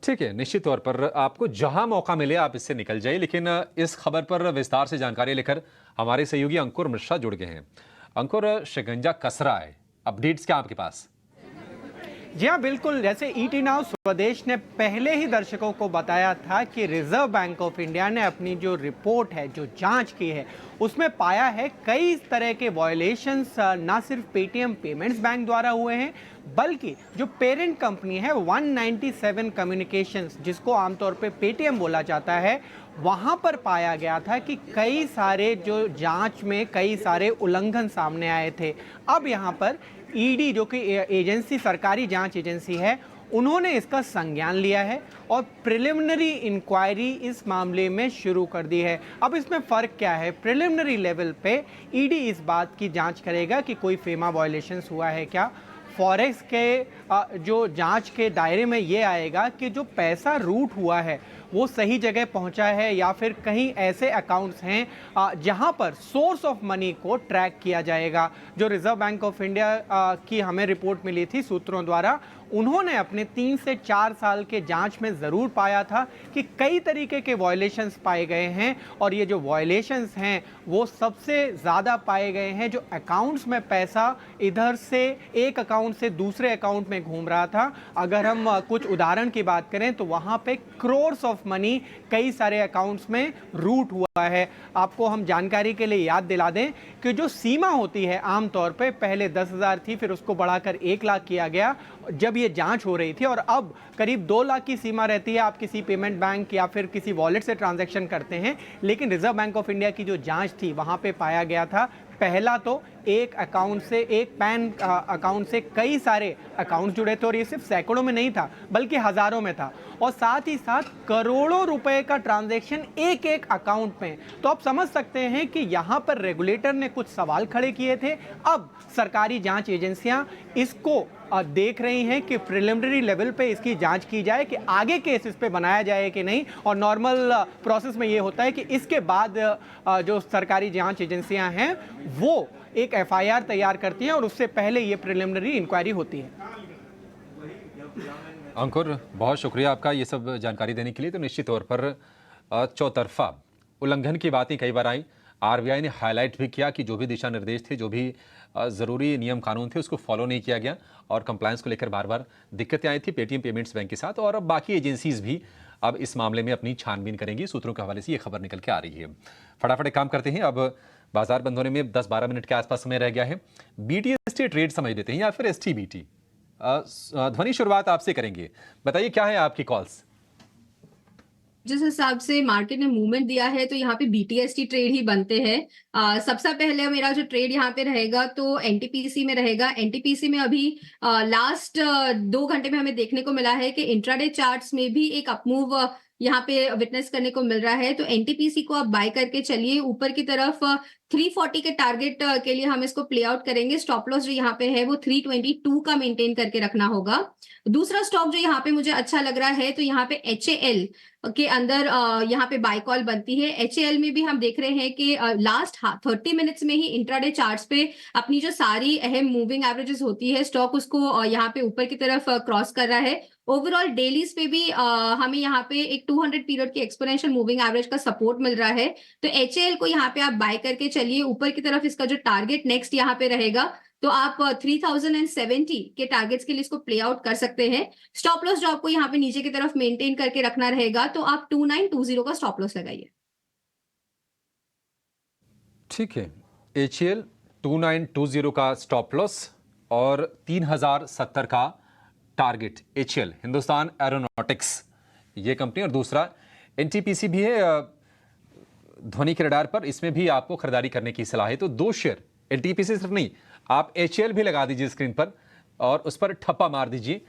ठीक है, निश्चित तौर पर आपको जहां मौका मिले आप इससे निकल जाइए, लेकिन इस खबर पर विस्तार से जानकारी लेकर हमारे सहयोगी अंकुर मिश्रा जुड़ गए हैं। अंकुर, शिकंजा कस रहा है, अपडेट्स क्या आपके पास? जी हाँ, बिल्कुल। जैसे ईटी नाउ स्वदेश ने पहले ही दर्शकों को बताया था कि रिजर्व बैंक ऑफ इंडिया ने अपनी जो रिपोर्ट है, जो जांच की है, उसमें पाया है कई तरह के वायलेशंस ना सिर्फ पेटीएम पेमेंट्स बैंक द्वारा हुए हैं, बल्कि जो पेरेंट कंपनी है 197 कम्युनिकेशंस, जिसको आमतौर पे पेटीएम बोला जाता है, वहाँ पर पाया गया था कि कई सारे जो जांच में कई सारे उल्लंघन सामने आए थे। अब यहाँ पर ईडी, जो कि एजेंसी, सरकारी जांच एजेंसी है, उन्होंने इसका संज्ञान लिया है और प्रिलिमिनरी इंक्वायरी इस मामले में शुरू कर दी है। अब इसमें फ़र्क क्या है? प्रिलिमिनरी लेवल पे ईडी इस बात की जांच करेगा कि कोई फेमा वायलेशंस हुआ है क्या। फॉरेक्स के जो जांच के दायरे में ये आएगा कि जो पैसा रूट हुआ है वो सही जगह पहुंचा है या फिर कहीं ऐसे अकाउंट्स हैं जहां पर सोर्स ऑफ मनी को ट्रैक किया जाएगा। जो रिजर्व बैंक ऑफ इंडिया की हमें रिपोर्ट मिली थी सूत्रों द्वारा, उन्होंने अपने 3 से 4 साल के जांच में ज़रूर पाया था कि कई तरीके के वायलेशंस पाए गए हैं और ये जो वायलेशंस हैं वो सबसे ज़्यादा पाए गए हैं जो अकाउंट्स में पैसा इधर से एक अकाउंट से दूसरे अकाउंट में घूम रहा था। अगर हम कुछ उदाहरण की बात करें तो वहाँ पे क्रोर्स ऑफ मनी कई सारे अकाउंट्स में रूट हुआ है। आपको हम जानकारी के लिए याद दिला दें कि जो सीमा होती है आमतौर पे पहले 10,000 थी, फिर उसको बढ़ाकर 1 लाख किया गया जब ये जांच हो रही थी, और अब करीब 2 लाख की सीमा रहती है। आप किसी पेमेंट बैंक या फिर किसी वॉलेट से ट्रांजैक्शन करते हैं, लेकिन रिजर्व बैंक ऑफ इंडिया की जो जांच थी वहां पे पाया गया था पहला तो एक अकाउंट से, एक पैन अकाउंट से कई सारे अकाउंट जुड़े थे और ये सिर्फ सैकड़ों में नहीं था बल्कि हजारों में था, और साथ ही साथ करोड़ों रुपए का ट्रांजैक्शन एक एक अकाउंट में। तो आप समझ सकते हैं कि यहाँ पर रेगुलेटर ने कुछ सवाल खड़े किए थे। अब सरकारी जांच एजेंसियां इसको देख रही हैं कि प्रिलिमिनरी लेवल पे इसकी जांच की जाए कि आगे केस इस पे बनाया जाए कि नहीं, और नॉर्मल प्रोसेस में ये होता है कि इसके बाद जो सरकारी जांच एजेंसियां हैं वो एक एफआईआर तैयार करती हैं और उससे पहले ये प्रिलिमिनरी इंक्वायरी होती है। अंकुर, बहुत शुक्रिया आपका ये सब जानकारी देने के लिए। तो निश्चित तौर पर चौतरफा उल्लंघन की बातें कई बार आई। आरबीआई ने हाईलाइट भी किया कि जो भी दिशा निर्देश थे, जो भी ज़रूरी नियम कानून थे, उसको फॉलो नहीं किया गया और कंप्लायंस को लेकर बार बार दिक्कतें आई थी पेटीएम पेमेंट्स बैंक के साथ। और अब बाकी एजेंसीज भी अब इस मामले में अपनी छानबीन करेंगी। सूत्रों के हवाले से ये खबर निकल के आ रही है। फटाफट काम करते हैं, अब बाजार बंद होने में 10-12 मिनट के आसपास समय रह गया है। बीटीएसटी ट्रेड समझ लेते हैं या फिर एसटीबीटी। ध्वनि, शुरुआत आपसे करेंगे, बताइए क्या है आपकी कॉल्स? जिस हिसाब से मार्केट ने मूवमेंट दिया है तो यहाँ पे बीटीएसटी ट्रेड ही बनते हैं। सबसे पहले मेरा जो ट्रेड यहाँ पे रहेगा तो एनटीपीसी में रहेगा। एनटीपीसी में अभी लास्ट 2 घंटे में हमें देखने को मिला है कि इंट्राडे चार्ट्स में भी एक अपमूव यहाँ पे विटनेस करने को मिल रहा है। तो एनटीपीसी को आप बाय करके चलिए ऊपर की तरफ। 340 के टारगेट के लिए हम इसको प्ले आउट करेंगे। स्टॉप लॉस जो यहाँ पे है वो 322 का मेंटेन करके रखना होगा। दूसरा स्टॉक जो यहाँ पे मुझे अच्छा लग रहा है तो यहाँ पे HAL के अंदर यहाँ पे बाय कॉल बनती है। HAL में भी हम देख रहे हैं कि लास्ट 30 मिनट्स में ही इंट्राडे चार्ट्स पे अपनी जो सारी अहम मूविंग एवरेजेस होती है स्टॉक उसको यहाँ पे ऊपर की तरफ क्रॉस कर रहा है। ओवरऑल डेलीज पे भी हमें यहाँ पे एक 200 पीरियड की एक्सपोनेंशियल मूविंग एवरेज का सपोर्ट मिल रहा है। तो HAL को यहाँ पे आप बाय करके चलिए ऊपर की तरफ। इसका जो टारगेट नेक्स्ट यहाँ पे रहेगा तो आप 3070 के टारगेट्स के लिए इसको प्ले आउट कर सकते हैं। स्टॉप लॉस जो आपको यहाँ पे नीचे की तरफ मेंटेन करके रखना रहेगा तो आप 2920 का स्टॉप लॉस लगाइए। ठीक है, HAL 2920 का स्टॉप लॉस और 3070 का टारगेट। HAL हिंदुस्तान एरोनॉटिक्स ये कंपनी, और दूसरा एनटीपीसी भी है ध्वनि के रडार पर, इसमें भी आपको खरीदारी करने की सलाह है। तो 2 शेयर एनटीपीसी सिर्फ नहीं, आप HAL भी लगा दीजिए स्क्रीन पर और उस पर ठप्पा मार दीजिए।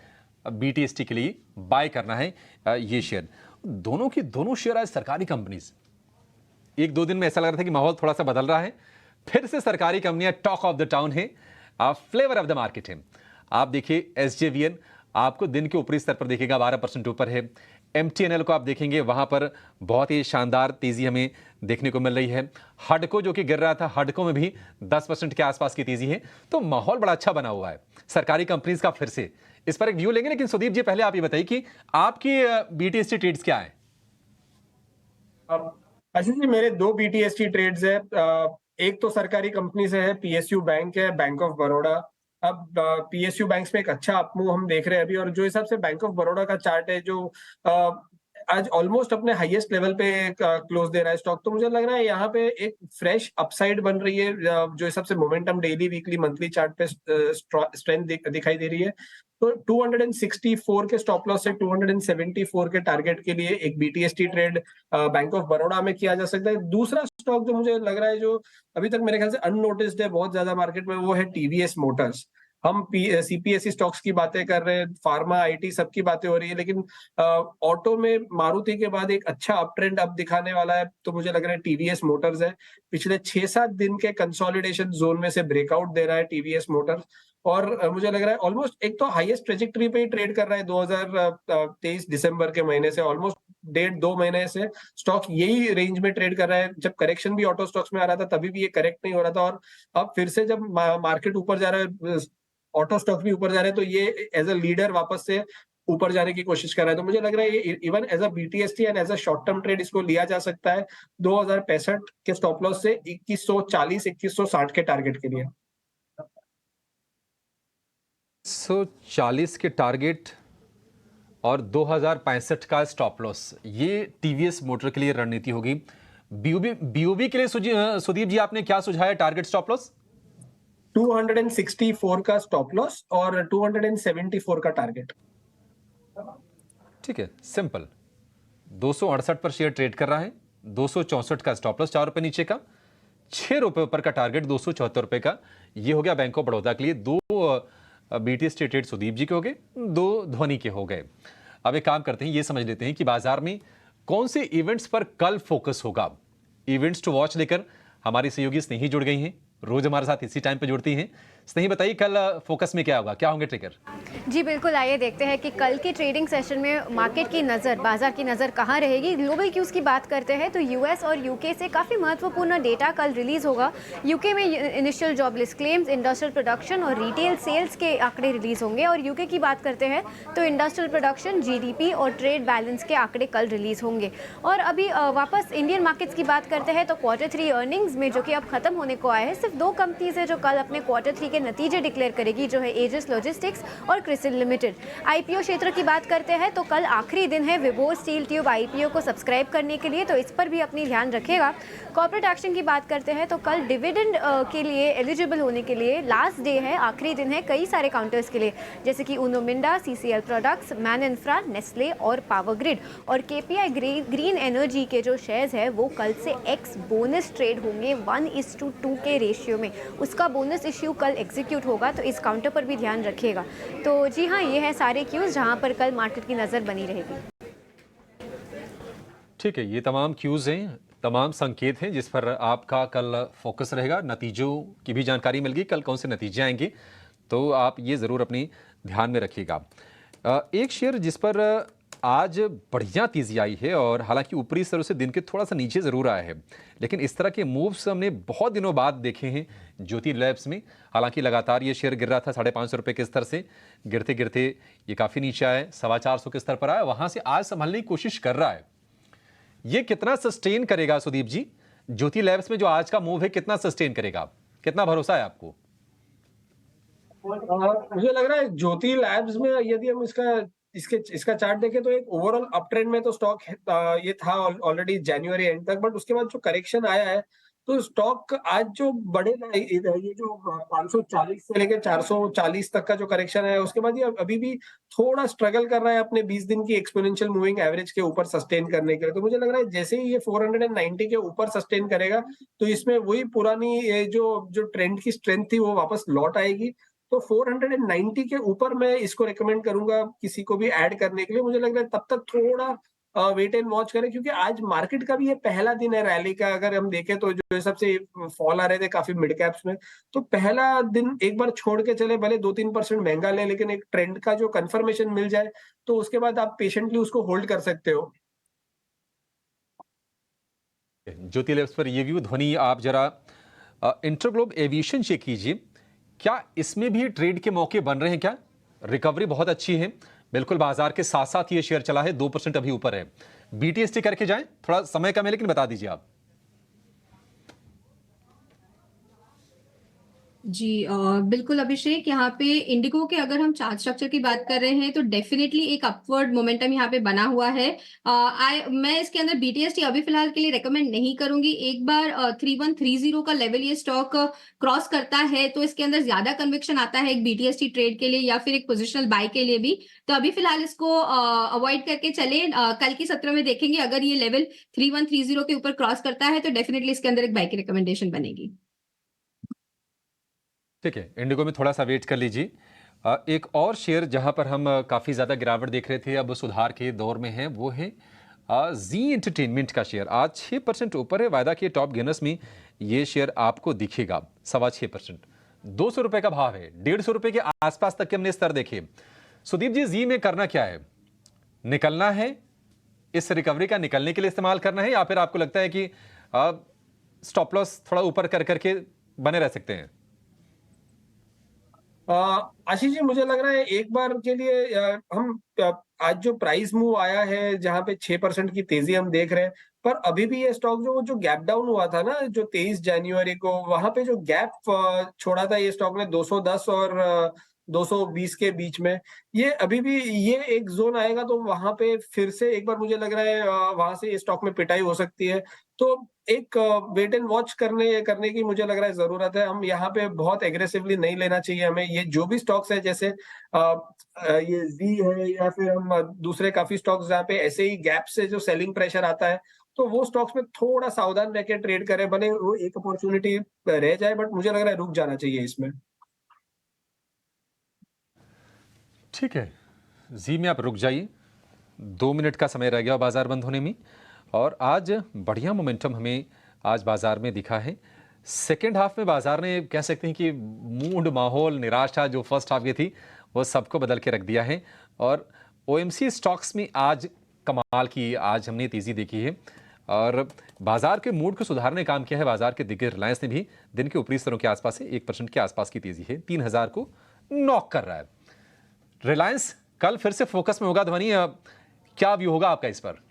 बीटीएसटी के लिए बाय करना है ये शेयर। दोनों की दोनों शेयर आज सरकारी कंपनीज। 1-2 दिन में ऐसा लग रहा था कि माहौल थोड़ा सा बदल रहा है, फिर से सरकारी कंपनियां टॉक ऑफ द टाउन है, फ्लेवर ऑफ द मार्केट है। आप देखिए SJVN आपको दिन के ऊपरी स्तर पर देखेगा 12% ऊपर है। MTNL को आप देखेंगे वहां पर बहुत ही शानदार तेजी हमें देखने को मिल रही है। हडको जो कि गिर रहा था, हडको में भी 10% के आसपास की तेजी है। तो माहौल बड़ा अच्छा बना हुआ है सरकारी कंपनीज का। फिर से इस पर एक व्यू लेंगे, लेकिन सुदीप जी पहले आप ये बताइए कि आपकी BTST ट्रेड्स क्या है? आशीष जी, मेरे 2 BTST ट्रेड्स है। एक तो सरकारी कंपनी से है, PSU बैंक है, बैंक ऑफ बड़ौदा। अब PSU बैंक्स में एक अच्छा अपमूव हम देख रहे हैं अभी, और जो हिसाब से बैंक ऑफ बड़ौदा का चार्ट है जो आज ऑलमोस्ट अपने हाईएस्ट लेवल पे क्लोज दे रहा है स्टॉक, तो मुझे लग रहा है यहाँ पे एक फ्रेश अपसाइड बन रही है। जो हिसाब से momentum daily, weekly, monthly chart पे स्ट्रेंथ दिखाई दे रही है। तो 264 के स्टॉप लॉस से 274 के टारगेट के लिए एक BTST trade bank of Baroda में किया जा सकता है। दूसरा स्टॉक जो मुझे लग रहा है जो अभी तक मेरे ख्याल से अननोटिस्ड है बहुत ज्यादा मार्केट में, वो है TVS मोटर्स। हम CPSE स्टॉक्स की बातें कर रहे हैं, फार्मा, IT सबकी बातें हो रही है, लेकिन ऑटो में मारुति के बाद एक अच्छा अप ट्रेंड अब दिखाने वाला है, तो मुझे लग रहा है TVS मोटर्स है। पिछले 6-7 दिन के कंसोलिडेशन जोन में से ब्रेकआउट दे रहा है TVS मोटर्स, और मुझे लग रहा है ऑलमोस्ट एक तो हाईएस्ट ट्रेजेक्टरी पे ही ट्रेड कर रहा है 2023 दिसंबर के महीने से। ऑलमोस्ट 1.5-2 महीने से स्टॉक यही रेंज में ट्रेड कर रहा है। जब करेक्शन भी ऑटो स्टॉक्स में आ रहा था तभी भी ये करेक्ट नहीं हो रहा था, और अब फिर से जब मार्केट ऊपर जा रहा है, ऑटो स्टॉक भी ऊपर जा रहे हैं, तो ये एज अ लीडर वापस से ऊपर जाने की कोशिश कर रहा है। तो मुझे लग रहा है ये even as a BTST and as a short term trade इसको लिया जा सकता है 2065 के स्टॉप लॉस से 2140-2160 के टारगेट के लिए। 140 के टारगेट और 2065 का स्टॉप लॉस, ये TVS मोटर के लिए रणनीति होगी। BOB के लिए सुदीप जी आपने क्या सुझाया टारगेट स्टॉप लॉस? 264 का स्टॉप लॉस और 274 का टारगेट। ठीक है, सिंपल। 268 पर शेयर ट्रेड कर रहा है, 264 का स्टॉप लॉस, 4 रुपए नीचे का, 6 रुपए ऊपर का टारगेट 274 रुपए का। ये हो गया बैंक ऑफ बड़ौदा के लिए। 2 BTST ट्रेड सुदीप जी के हो गए, 2 धोनी के हो गए। अब एक काम करते हैं, ये समझ लेते हैं कि बाजार में कौन से इवेंट्स पर कल फोकस होगा। इवेंट्स टू वॉच लेकर हमारी सहयोगी स्नेही जुड़ गई हैं, रोज हमारे साथ इसी टाइम पे जुड़ती हैं। स्नेही बताइए कल फोकस में क्या होगा, क्या होंगे ट्रिगर? जी बिल्कुल, आइए देखते हैं कि कल के ट्रेडिंग सेशन में मार्केट की नज़र, बाजार की नज़र कहाँ रहेगी। ग्लोबल क्यूज़ की बात करते हैं तो US और UK से काफ़ी महत्वपूर्ण डेटा कल रिलीज़ होगा। UK में initial jobless claims, industrial production और रिटेल सेल्स के आंकड़े रिलीज़ होंगे, और UK की बात करते हैं तो इंडस्ट्रियल प्रोडक्शन, GDP और ट्रेड बैलेंस के आंकड़े कल रिलीज़ होंगे। और अभी वापस इंडियन मार्केट्स की बात करते हैं तो Q3 अर्निंग्स में, जो कि अब खत्म होने को आए हैं, सिर्फ 2 कंपनीज है जो कल अपने Q3 के नतीजे डिक्लेयर करेगी, जो है एजिस लॉजिस्टिक्स और क्रिसिल लिमिटेड। IPO क्षेत्र की बात करते हैं तो कल आखिरी दिन है विभोर स्टील ट्यूब IPO को सब्सक्राइब करने के लिए, तो इस पर भी अपनी ध्यान रखेगा। कॉर्पोरेट एक्शन की बात करते हैं तो कल डिविडेंड के लिए एलिजिबल होने के लिए लास्ट डे है, आखिरी दिन है कई सारे काउंटर्स के लिए, जैसे कि Uno Minda, CCL products, Man Infra, Nestle और पावर ग्रिड। और KPI ग्रीन एनर्जी के जो शेयर्स है वो कल से एक्स बोनस ट्रेड होंगे 1:2 के रेशियो में। उसका बोनस इश्यू कल एग्जीक्यूट होगा, तो इस काउंटर पर भी ध्यान रखिएगा। तो जी हाँ, ये है सारे क्यूज जहां पर कल मार्केट की नज़र बनी रहेगी। ठीक है, ये तमाम क्यूज हैं, तमाम संकेत हैं जिस पर आपका कल फोकस रहेगा। नतीजों की भी जानकारी मिल गई, कल कौन से नतीजे आएंगे, तो आप ये ज़रूर अपनी ध्यान में रखिएगा। एक शेयर जिस पर आज बढ़िया तेजी आई है, और हालांकि ऊपरी स्तरों से दिन के थोड़ा सा नीचे ज़रूर आया है, लेकिन इस तरह के मूव्स हमने बहुत दिनों बाद देखे हैं ज्योति लैब्स में। हालांकि लगातार ये शेयर गिर रहा था 550 रुपये के स्तर से, गिरते गिरते ये काफ़ी नीचे आया, 425 के स्तर पर आया, वहाँ से आज संभलने की कोशिश कर रहा है। ये कितना सस्टेन करेगा सुदीप जी? ज्योति लैब्स में जो आज का मूव है कितना सस्टेन करेगा, कितना भरोसा है आपको? मुझे लग रहा है ज्योति लैब्स में यदि हम इसका चार्ट देखें तो एक ओवरऑल अप ट्रेंड में तो स्टॉक ये था ऑलरेडी जनवरी एंड तक, बट उसके बाद जो करेक्शन आया है तो स्टॉक आज जो बढ़ेगा, ये जो 540 से लेकर 440 तक का जो करेक्शन है, उसके बाद ये अभी भी थोड़ा स्ट्रगल कर रहा है अपने 20 दिन की एक्सपोनेंशियल मूविंग एवरेज के ऊपर सस्टेन करने के लिए। तो मुझे लग रहा है जैसे ही ये 490 के ऊपर सस्टेन करेगा तो इसमें वही पुरानी जो ट्रेंड की स्ट्रेंथ थी वो वापस लौट आएगी। तो 490 के ऊपर मैं इसको रेकमेंड करूंगा किसी को भी ऐड करने के लिए। मुझे लग रहा है तब तक थोड़ा वेट एंड वॉच करें, क्योंकि आज मार्केट का भी ये पहला दिन है रैली का। अगर हम देखें तो जो सबसे फॉल आ रहे थे काफी मिड कैप्स में, तो पहला दिन एक बार छोड़ के चले, भले 2-3% महंगा ले, लेकिन एक ट्रेंड का जो कंफर्मेशन मिल जाए तो उसके बाद आप पेशेंटली उसको होल्ड कर सकते हो। ज्योति लैब्स पर ये व्यू। ध्वनि, आप जरा इंटरग्लोब एविएशन चेक कीजिए, क्या इसमें भी ट्रेड के मौके बन रहे हैं? क्या रिकवरी बहुत अच्छी है, बिल्कुल बाजार के साथ साथ ये शेयर चला है, 2% अभी ऊपर है। बीटीएसटी करके जाएं, थोड़ा समय कम है लेकिन बता दीजिए आप। जी बिल्कुल अभिषेक, यहाँ पे इंडिगो के अगर हम चार्ट स्ट्रक्चर की बात कर रहे हैं तो डेफिनेटली एक अपवर्ड मोमेंटम यहाँ पे बना हुआ है। मैं इसके अंदर बीटीएसटी अभी फिलहाल के लिए रेकमेंड नहीं करूंगी। एक बार 3130 का लेवल ये स्टॉक क्रॉस करता है तो इसके अंदर ज्यादा कन्विक्शन आता है एक बीटीएसटी ट्रेड के लिए या फिर एक पोजिशनल बाय के लिए भी। तो अभी फिलहाल इसको अवॉइड करके चले। कल की सत्र में देखेंगे अगर ये लेवल 3130 के ऊपर क्रॉस करता है तो डेफिनेटली इसके अंदर एक बाय की रिकमेंडेशन बनेगी। ठीक है, इंडिगो में थोड़ा सा वेट कर लीजिए। एक और शेयर जहां पर हम काफ़ी ज़्यादा गिरावट देख रहे थे, अब सुधार के दौर में है, वो है जी एंटरटेनमेंट का शेयर। आज 6% ऊपर है। वायदा के टॉप गेनर्स में ये शेयर आपको दिखेगा 6.25%। 200 रुपये का भाव है, 150 रुपये के आसपास तक के हमने स्तर देखे। सुदीप जी, जी में करना क्या है? निकलना है, इस रिकवरी का निकलने के लिए इस्तेमाल करना है, या फिर आपको लगता है कि स्टॉप लॉस थोड़ा ऊपर कर करके बने रह सकते हैं? आशीष जी, मुझे लग रहा है एक बार के लिए हम आज जो प्राइस मूव आया है जहां पे 6% की तेजी हम देख रहे हैं, पर अभी भी ये स्टॉक जो गैप डाउन हुआ था ना, जो 23 जनवरी को, वहां पे जो गैप छोड़ा था ये स्टॉक ने 210 और 220 के बीच में, ये अभी भी ये एक जोन आएगा तो वहां पे फिर से एक बार मुझे लग रहा है वहां से स्टॉक में पिटाई हो सकती है। तो एक वेट एंड वॉच करने की मुझे लग रहा है जरूरत है। हम यहाँ पे बहुत एग्रेसिवली नहीं लेना चाहिए हमें। ये जो भी स्टॉक्स है, जैसे ये जी है या फिर हम दूसरे काफी स्टॉक्स जहाँ पे ऐसे ही गैप से जो सेलिंग प्रेशर आता है, तो वो स्टॉक्स में थोड़ा सावधान रह के ट्रेड करें। भले वो एक अपॉर्चुनिटी रह जाए, बट मुझे लग रहा है रुक जाना चाहिए इसमें। ठीक है, जी में आप रुक जाइए, 2 मिनट का समय रह गया बाजार बंद होने में, और आज बढ़िया मोमेंटम हमें आज बाजार में दिखा है। सेकेंड हाफ में बाजार ने, कह सकते हैं कि मूड, माहौल, निराशा जो फर्स्ट हाफ की थी वो सबको बदल के रख दिया है। और ओएमसी स्टॉक्स में आज कमाल की आज हमने तेज़ी देखी है और बाजार के मूड को सुधारने का काम किया है। बाजार के दिग्गज रिलायंस ने भी दिन के ऊपरी स्तरों के आसपास से 1% के आसपास की तेज़ी है, 3000 को नॉक कर रहा है। रिलायंस कल फिर से फोकस में होगा। ध्वनि, क्या व्यू होगा आपका इस पर?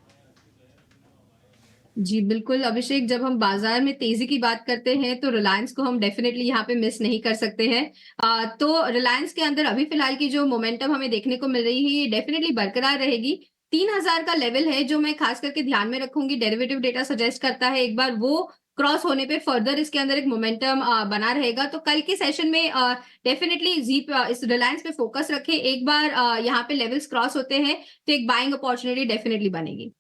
जी बिल्कुल अभिषेक, जब हम बाजार में तेजी की बात करते हैं तो रिलायंस को हम डेफिनेटली यहाँ पे मिस नहीं कर सकते हैं। तो रिलायंस के अंदर अभी फिलहाल की जो मोमेंटम हमें देखने को मिल रही है ये डेफिनेटली बरकरार रहेगी। 3000 का लेवल है जो मैं खास करके ध्यान में रखूंगी। डेरिवेटिव डेटा सजेस्ट करता है एक बार वो क्रॉस होने पे फर्दर इसके अंदर एक मोमेंटम बना रहेगा। तो कल के सेशन में डेफिनेटली इस रिलायंस पे फोकस रखें। एक बार यहाँ पे लेवल्स क्रॉस होते हैं तो एक बाइंग अपॉर्चुनिटी डेफिनेटली बनेगी।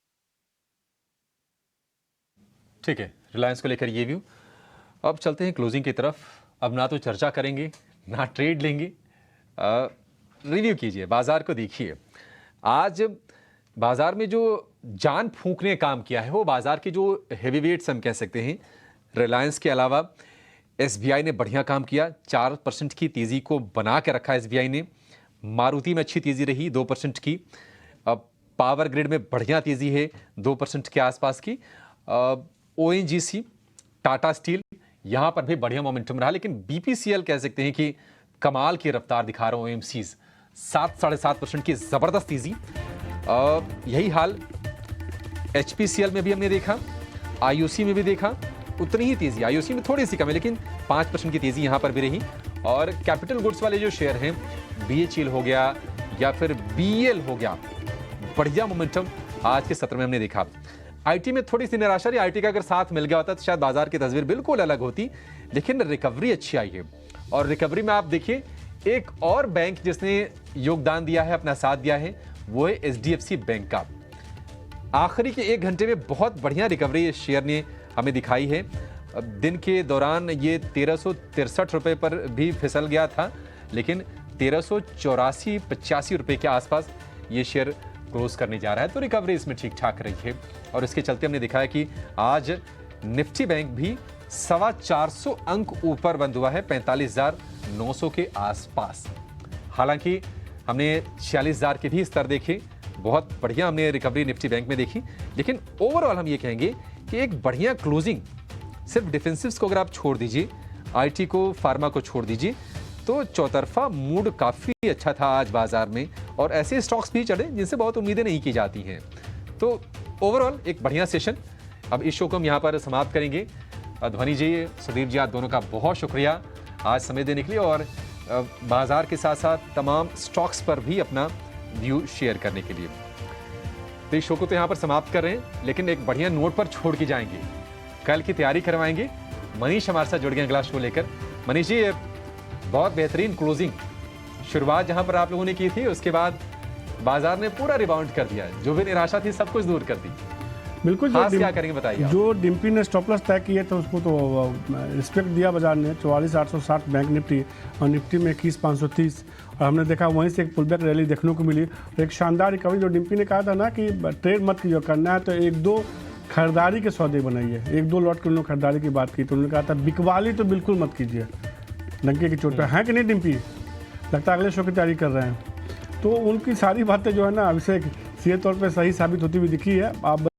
ठीक है, रिलायंस को लेकर ये व्यू। अब चलते हैं क्लोजिंग की तरफ। अब ना तो चर्चा करेंगे ना ट्रेड लेंगे, रिव्यू कीजिए, बाजार को देखिए। आज बाजार में जो जान फूंकने काम किया है वो बाजार के जो हेवीवेट्स हम कह सकते हैं, रिलायंस के अलावा एसबीआई ने बढ़िया काम किया, 4% की तेज़ी को बना के रखा एसबीआई ने। मारुति में अच्छी तेज़ी रही 2% की। अब पावर ग्रिड में बढ़िया तेज़ी है 2% के आसपास की। ओएनजीसी, टाटा स्टील, यहाँ पर भी बढ़िया मोमेंटम रहा, लेकिन बीपीसीएल कह सकते हैं कि कमाल की रफ्तार दिखा रहा हूँ। ओएमसीज 7-7.5% की ज़बरदस्त तेज़ी। यही हाल एचपीसीएल में भी हमने देखा, आईओसी में भी देखा, उतनी ही तेज़ी। आईओसी में थोड़ी सी कम है लेकिन 5% की तेज़ी यहाँ पर भी रही। और कैपिटल गुड्स वाले जो शेयर हैं, बीएचईएल हो गया या फिर बीएल हो गया, बढ़िया मोमेंटम आज के सत्र में हमने देखा। आईटी में थोड़ी सी निराशा रही। आईटी का अगर साथ मिल गया होता तो शायद बाजार की तस्वीर बिल्कुल अलग होती, लेकिन रिकवरी अच्छी आई है। और रिकवरी में आप देखिए एक और बैंक जिसने योगदान दिया है, अपना साथ दिया है, वो है एचडीएफसी बैंक का। आखिरी के 1 घंटे में बहुत बढ़िया रिकवरी इस शेयर ने हमें दिखाई है। दिन के दौरान ये 1363 रुपये पर भी फिसल गया था, लेकिन 1384-85 रुपये के आसपास ये शेयर क्लोज करने जा रहा है, तो रिकवरी इसमें ठीक ठाक रही है और इसके चलते हमने दिखाया कि आज निफ्टी बैंक भी 425 अंक ऊपर बंद हुआ है, 45,900 के आसपास। हालांकि हमने 46,000 के भी स्तर देखे, बहुत बढ़िया हमने रिकवरी निफ्टी बैंक में देखी, लेकिन ओवरऑल हम ये कहेंगे कि एक बढ़िया क्लोजिंग, सिर्फ डिफेंसिव्स को अगर आप छोड़ दीजिए, आईटी को, फार्मा को छोड़ दीजिए, तो चौतरफा मूड काफ़ी अच्छा था आज बाजार में और ऐसे स्टॉक्स भी चढ़े जिनसे बहुत उम्मीदें नहीं की जाती हैं। तो ओवरऑल एक बढ़िया सेशन। अब इस शो को हम यहाँ पर समाप्त करेंगे। ध्वनि जी, सुदीप जी, आप दोनों का बहुत शुक्रिया आज समय देने के लिए और बाजार के साथ साथ तमाम स्टॉक्स पर भी अपना व्यू शेयर करने के लिए। तो इस शो को तो यहाँ पर समाप्त कर रहे हैं, लेकिन एक बढ़िया नोट पर छोड़ के जाएंगे, कल की तैयारी करवाएंगे। मनीष हमारे साथ जुड़ गए अगला शो लेकर। मनीष जी, बहुत बेहतरीन क्लोजिंग, शुरुआत जहां पर आप लोगों ने की थी, उसके बाद बाजार ने पूरा रिबाउंड कर दिया, जो भी निराशा थी सब कुछ दूर कर दी। बिल्कुल, क्या करेंगे बताइए। जो डिम्पी ने स्टॉप लॉस तय किए थे उसको तो रिस्पेक्ट दिया बाजार ने, 44,860 बैंक निफ्टी और निफ्टी में 21,530, और हमने देखा वहीं से एक पुलबैक रैली देखने को मिली। एक शानदार रिकवरी, जो डिम्पी ने कहा था ना कि ट्रेड मत कीजिए, करना है तो 1-2 खरीदारी के सौदे बनाइए, 1-2 लॉट के उन्होंने खरीदारी की बात की, तो उन्होंने कहा था बिकवाली तो बिल्कुल मत कीजिए, डंके की चोट पे है कि नहीं डिम्पी? लगता है अगले शो की तैयारी कर रहे हैं। तो उनकी सारी बातें जो है ना अभिषेक सीधे तौर पे सही साबित होती हुई दिखी है। आप